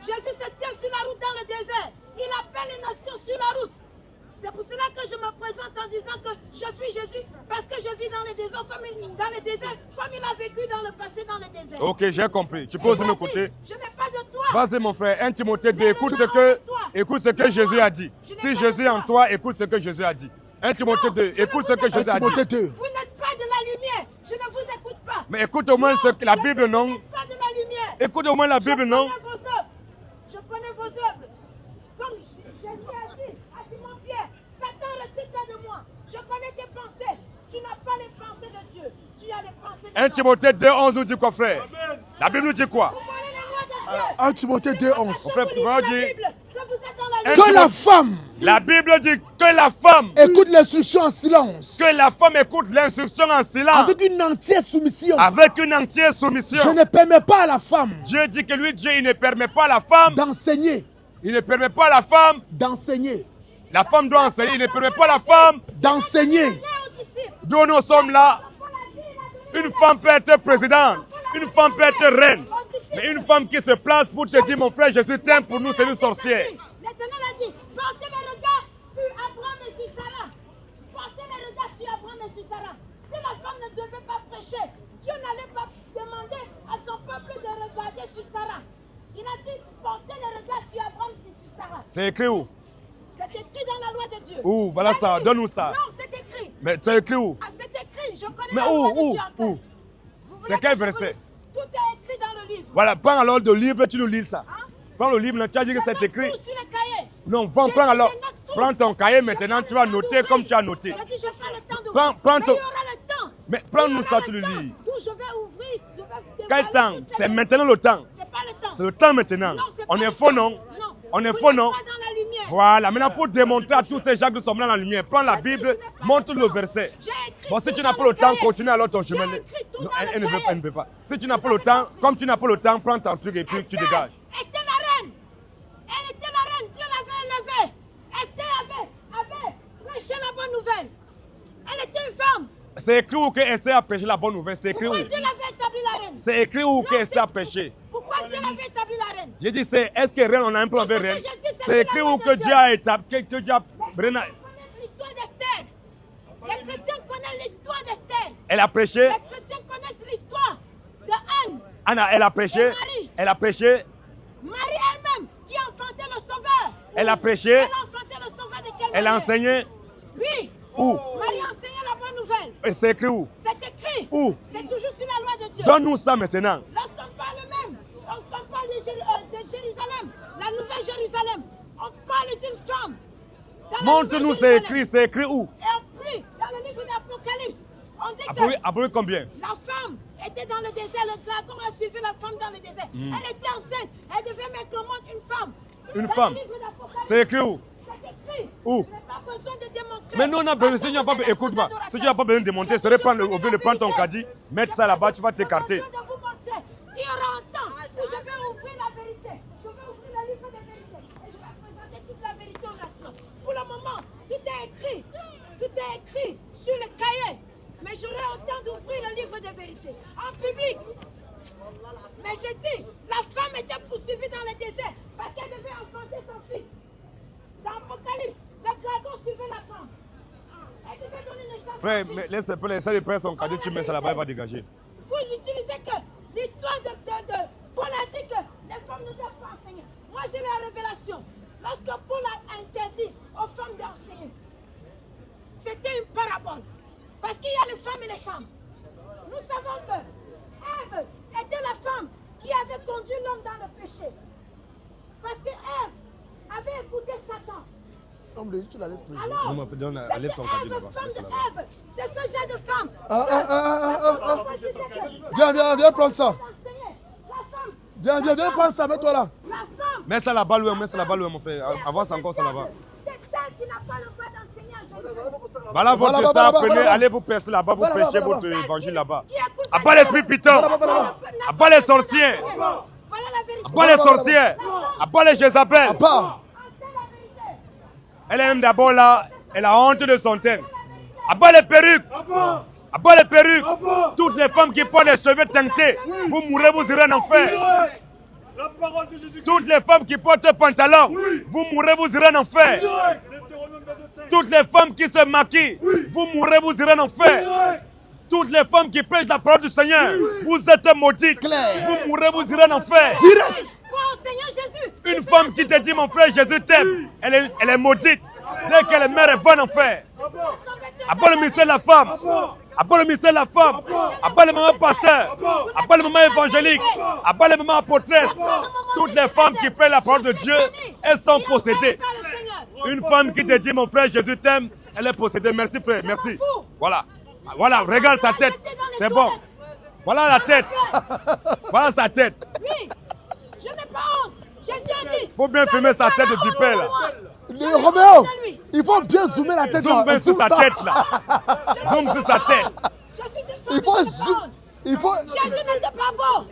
Jésus se tient sur la route dans le désert. Il appelle les nations sur la route. C'est pour cela que je me présente en disant que je suis Jésus, parce que je vis dans les déserts comme il a vécu dans le passé dans les déserts. Ok, j'ai compris. Tu peux aussi m'écouter. Je n'ai pas de toi. Vas-y mon frère, 1 Timothée 2, écoute ce que Jésus a dit. Si Jésus est en toi, écoute ce que Jésus a dit. 1 Timothée 2, écoute ce que Jésus a dit. Vous n'êtes pas de la lumière. Je ne vous écoute pas. Mais écoute au moins ce que la Bible, non? Vous n'êtes pas de la lumière. Écoute au moins la Bible, non? Je connais vos œuvres. Comme Jésus a dit à Simon-Pierre, Satan, retire-toi de moi. Je connais tes pensées. Tu n'as pas les pensées de Dieu. Tu as les pensées de 1 Timothée 2, 11 nous dit quoi, frère? La Bible nous dit quoi? 1 Timothée 2, 11. Frère, tu vas dire que la femme, la Bible dit que la femme écoute l'instruction en silence. Que la femme écoute l'instruction en silence. Avec une entière soumission. Avec une entière soumission. Je ne permets pas à la femme. Dieu dit que lui, Dieu, il ne permet pas à la femme d'enseigner. Il ne permet pas à la femme d'enseigner. La femme doit enseigner. Il ne permet pas à la femme d'enseigner. D'où nous sommes là. Une femme peut être présidente. Une femme peut être reine. Mais une femme qui se place pour te dire, mon frère Jésus t'aime, pour nous, c'est une sorcière. L'Éternel a dit, portez le regard sur Abraham et sur Sarah. Portez le regard sur Abraham et sur Sarah. Si la femme ne devait pas prêcher, Dieu n'allait pas demander à son peuple de regarder sur Sarah. Il a dit, portez le regard sur Abraham et sur Sarah. C'est écrit où? C'est écrit dans la loi de Dieu. Où? Voilà ça, donne-nous ça. Non, c'est écrit. Mais c'est écrit où? Ah, c'est écrit, je connais mais la loi de Dieu. Où? C'est quel verset? Tout est écrit dans le livre. Voilà, prends alors le livre, tu nous lis ça. Hein? Prends le livre, tu as dit que c'est écrit. Tout sur le cahier. Non, prends alors. Prends ton cahier maintenant, tu vas noter comme tu as noté. Je dis, je prends le temps Prends mais ton... il y aura le temps. Mais prends-nous ça, tu le lis. D'où je vais ouvrir, je vais Quel temps? C'est maintenant le temps. C'est pas le temps. C'est le temps maintenant. Non, on est faux, non? On est faux, non? Voilà, maintenant pour démontrer à tous ces gens qui sont dans la lumière, prends la Bible, montre le verset. Bon, si tu n'as pas le temps, continue alors ton chemin. Non, elle ne veut pas. Si tu n'as pas le temps, comme tu n'as pas le temps, prends ton truc et puis tu dégages. Elle était la reine. Elle était la reine. Dieu l'avait élevée. Esther avait prêché la bonne nouvelle. Elle était une femme. C'est écrit où que Esther a péché la bonne nouvelle? C'est écrit où? Pourquoi Dieu l'avait établi la reine? C'est écrit où que Esther a péché? Pourquoi Dieu l'avait établi la reine? J'ai dit, est-ce que réel, on a un peu avec réel? C'est écrit où que Dieu a établi, que Dieu a... L'histoire d'Esther. Les chrétiens connaissent l'histoire d'Esther. Elle a prêché. Les chrétiens connaissent l'histoire de Anne. Anna, elle a prêché. Elle a prêché. Marie elle-même qui a enfanté le Sauveur. Elle a prêché. Elle a enfanté le Sauveur de quelle Elle a manière? enseigné. Oui. Où? Marie a enseigné la bonne nouvelle. Et c'est écrit où? C'est écrit. Où? C'est toujours sur la loi de Dieu. Donne-nous ça maintenant. Lorsqu'on parle même, lorsqu'on parle de Jérusalem, la nouvelle Jérusalem, on parle d'une femme. Montre-nous, c'est écrit où? Et puis, dans le livre d'Apocalypse, on dit que Après combien? la femme était dans le désert, le dragon a suivi la femme dans le désert. Elle était enceinte, elle devait mettre au monde une femme. Une Dans femme. le livre d'Apocalypse, C'est écrit où? c'est écrit. Où? Je n'ai pas besoin de démontrer. Mais nous, on a besoin, si tu n'as pas besoin, écoute-moi, si tu n'as pas besoin de démonter, c'est au lieu de prendre ton caddie, mettre ça là-bas, tu vas t'écarter. Il y aura un temps où je vais ouvrir la vérité. Je vais ouvrir le livre de vérité. Et je vais présenter toute la vérité aux nations. Pour le moment, tout est écrit. Tout est écrit sur le cahier. Mais j'aurai un temps d'ouvrir le livre de vérité. En public. Mais je dis, la femme était poursuivie dans le désert parce qu'elle devait enfanter son fils. Dans l'Apocalypse, le dragon suivait la femme. Elle devait donner naissance à Frère, son fils. mais laisse de prendre son caddie, tu mets ça là-bas, il va dégager. Vous utilisez que l'histoire de Paul a dit que les femmes ne doivent pas enseigner. Moi, j'ai la révélation. Lorsque Paul a interdit aux femmes d'enseigner, c'était une parabole. Parce qu'il y a les femmes et les femmes. Nous savons que Ève était la femme qui avait conduit l'homme dans le péché. Parce que Ève avait écouté Satan. Tu la laisses plus. Alors, Lève son caddie Ève, là-bas. femme de Ève, c'est ce genre de femme. Viens prendre ça. La femme, Viens prendre ça, mets-toi là. la femme, Mets ça là-bas, mets ça là-bas, mon frère. Avance encore ça là-bas. c'est elle qui n'a pas le droit d'enseigner à Jésus. Voilà votre Voilà, ça, voilà, prenez, voilà. allez vous percer là-bas, vous Voilà, prêchez voilà, votre évangile là-bas. Qui écoute Abat l'esprit piton, abat les sorciers, Voilà la vérité. abat les sorciers, abat les Jézabel. Pas. C'est la vérité. Elle est même d'abord là, elle a honte de son thème. Abat les perruques, abat les perruques. Toutes les femmes qui portent les cheveux teintés, vous mourrez, vous irez en enfer. La parole de Jésus. Toutes les femmes qui portent pantalon, vous mourrez, vous irez en enfer. Toutes les femmes qui se maquillent, vous mourrez, vous irez en enfer. Toutes les femmes qui prêchent la parole du Seigneur, vous êtes maudites. Vous mourrez, vous irez en enfer. Crois au Seigneur Jésus. Une femme qui te dit, mon frère, Jésus t'aime, elle est maudite. Dès qu'elle est mère, elle va en enfer. Abat le ministère de la femme. Abat le ministère de la femme. Abat le maman pasteur. Abat le maman évangélique. Abat le maman apôtresse. Toutes les femmes qui prêchent la parole de Dieu, elles sont possédées. Une femme qui te dit, mon frère, Jésus t'aime, elle est possédée. Merci, frère, merci. Voilà. Voilà, regarde sa tête. C'est bon. Voilà la tête. Voilà sa tête. Oui, je n'ai pas honte. Jésus a dit. Faut bien filmer sa tête de vipère, là. Roméo, il faut bien zoomer la tête. Zoom bien sur sa tête, là. Zoom sur sa tête. Je suis une femme. Il faut je n'ai pas honte. il faut. Jésus n'était pas beau.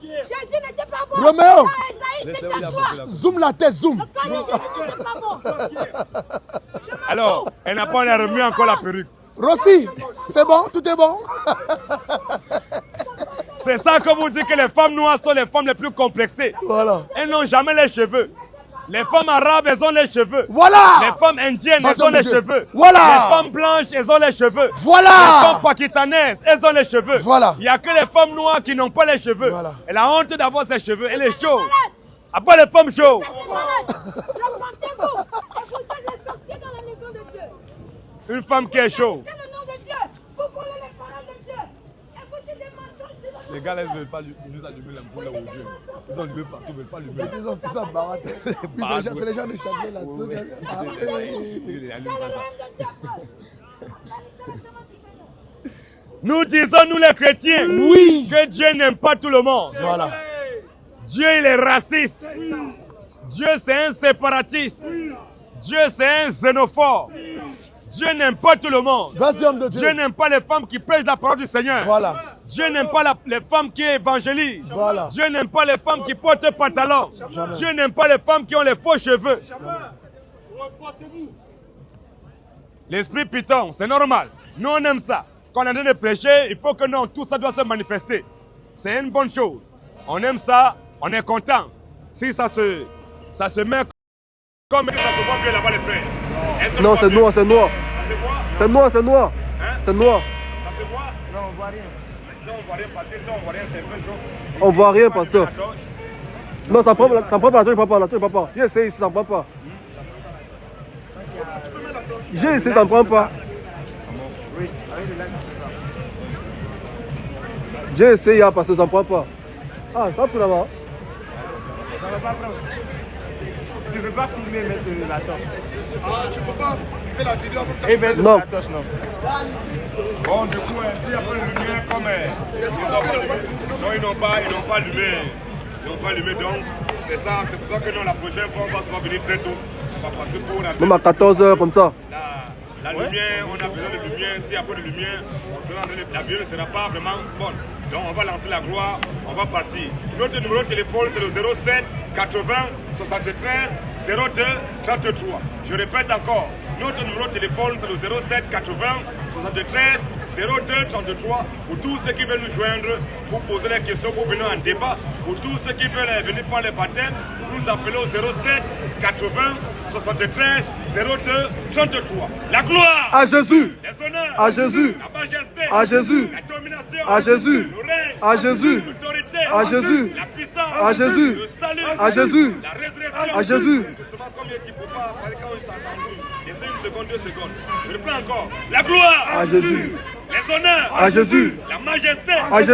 Jésus n'était pas beau. Roméo. Dans Esaïe, c'était toi. Zoom la tête, zoom. Le corps de Jésus n'était pas beau. Alors, elle n'a pas remis encore la perruque. Rossi, c'est bon, tout est bon. C'est ça que vous dites que les femmes noires sont les femmes les plus complexées. Voilà. Elles n'ont jamais les cheveux. Les femmes arabes, elles ont les cheveux. Voilà. Les femmes indiennes, elles ont les cheveux. Voilà. Les femmes blanches, elles ont les cheveux. Voilà. Les femmes pakistanaises, elles ont les cheveux. Voilà. Il n'y a que les femmes noires qui n'ont pas les cheveux. Voilà. Elle a honte d'avoir ses cheveux. Elle est chaude. À bas les femmes chaudes. Repentez-vous et vous êtes les sorciers dans la maison de Dieu. Une femme qui est chaude. C'est le nom de Dieu. Vous voulez les paroles de Dieu. Et vous dites des mensonges. C'est le nom Les de gars, là, Dieu. ils ne veulent pas nous allumer l'ampoule là où Dieu. Ils ont allumé partout, ils ne veulent pas allumer. Ils ont fait ça baratte. Puis c'est les gens de Châtelet là. C'est le royaume de Dieu. C'est le chemin du Seigneur. Nous disons, nous les chrétiens, Oui. que Dieu n'aime pas tout le monde. Voilà. Dieu, il est raciste. Dieu, c'est un séparatiste. Dieu, c'est un xénophobe. Dieu n'aime pas tout le monde. Vas-y, homme de Dieu Dieu. n'aime pas les femmes qui prêchent la parole du Seigneur. Voilà. Dieu n'aime pas les femmes qui évangélisent. Voilà. Dieu n'aime pas les femmes qui portent pantalon. Dieu n'aime pas les femmes qui ont les faux cheveux. L'esprit python, c'est normal. Nous, on aime ça. qu'on est en train de prêcher, il faut que non, tout ça doit se manifester. C'est une bonne chose. On aime ça, on est content. Si ça se met comme ça se voit bien là-bas les frères. Non, c'est noir, c'est noir. C'est noir, c'est noir. C'est noir. Ça se voit? Non, on voit rien. Si on voit rien, parce que si on voit rien, c'est un peu chaud. On voit rien, pasteur. Non, ça prend pas la torche, pas. La torche, pas. J'ai essayé ici, ça ne prend pas. J'ai essayé, ça ne prend pas. J'ai essayé parce que ça ne prend pas. Ah, ça pour là-bas. Ça va pas prendre. Tu ne veux pas filmer mettre la torche. Ah, tu peux pas faire la vidéo Et mettre Non. la torche, non. Bon, du coup, s'il n'y a pas de lumière, comme ils n'ont pas allumé. Ils n'ont pas allumé, donc c'est ça. C'est pour ça que non, la prochaine fois, on va se voir venir très tôt. On va passer pour la Même à 14h, comme ça. La lumière, on a besoin de lumière. S'il n'y a pas de lumière, la lumière ne sera pas vraiment bonne. Donc on va lancer la gloire, on va partir. Notre numéro de téléphone, c'est le 07 80 73 02 33. Je répète encore, notre numéro de téléphone, c'est le 07 80 73 02 33. Pour tous ceux qui veulent nous joindre, pour poser des questions, pour venir en débat, pour tous ceux qui veulent venir prendre les baptêmes, nous appelons au 07 80 73 02 33. La gloire À Jésus. les honneurs, À Jésus. la majesté, À Jésus. la domination, À Jésus. le règne, À Jésus. l'autorité, À Jésus. la puissance, À Jésus. le salut, À Jésus. la résurrection. À Jésus. Justement, combien qu'il ne faut pas parler quand on s'assemble. Laissez une seconde, 2 secondes. Je reprends encore. La gloire À Jésus. les honneurs, À Jésus. la majesté, À Jésus.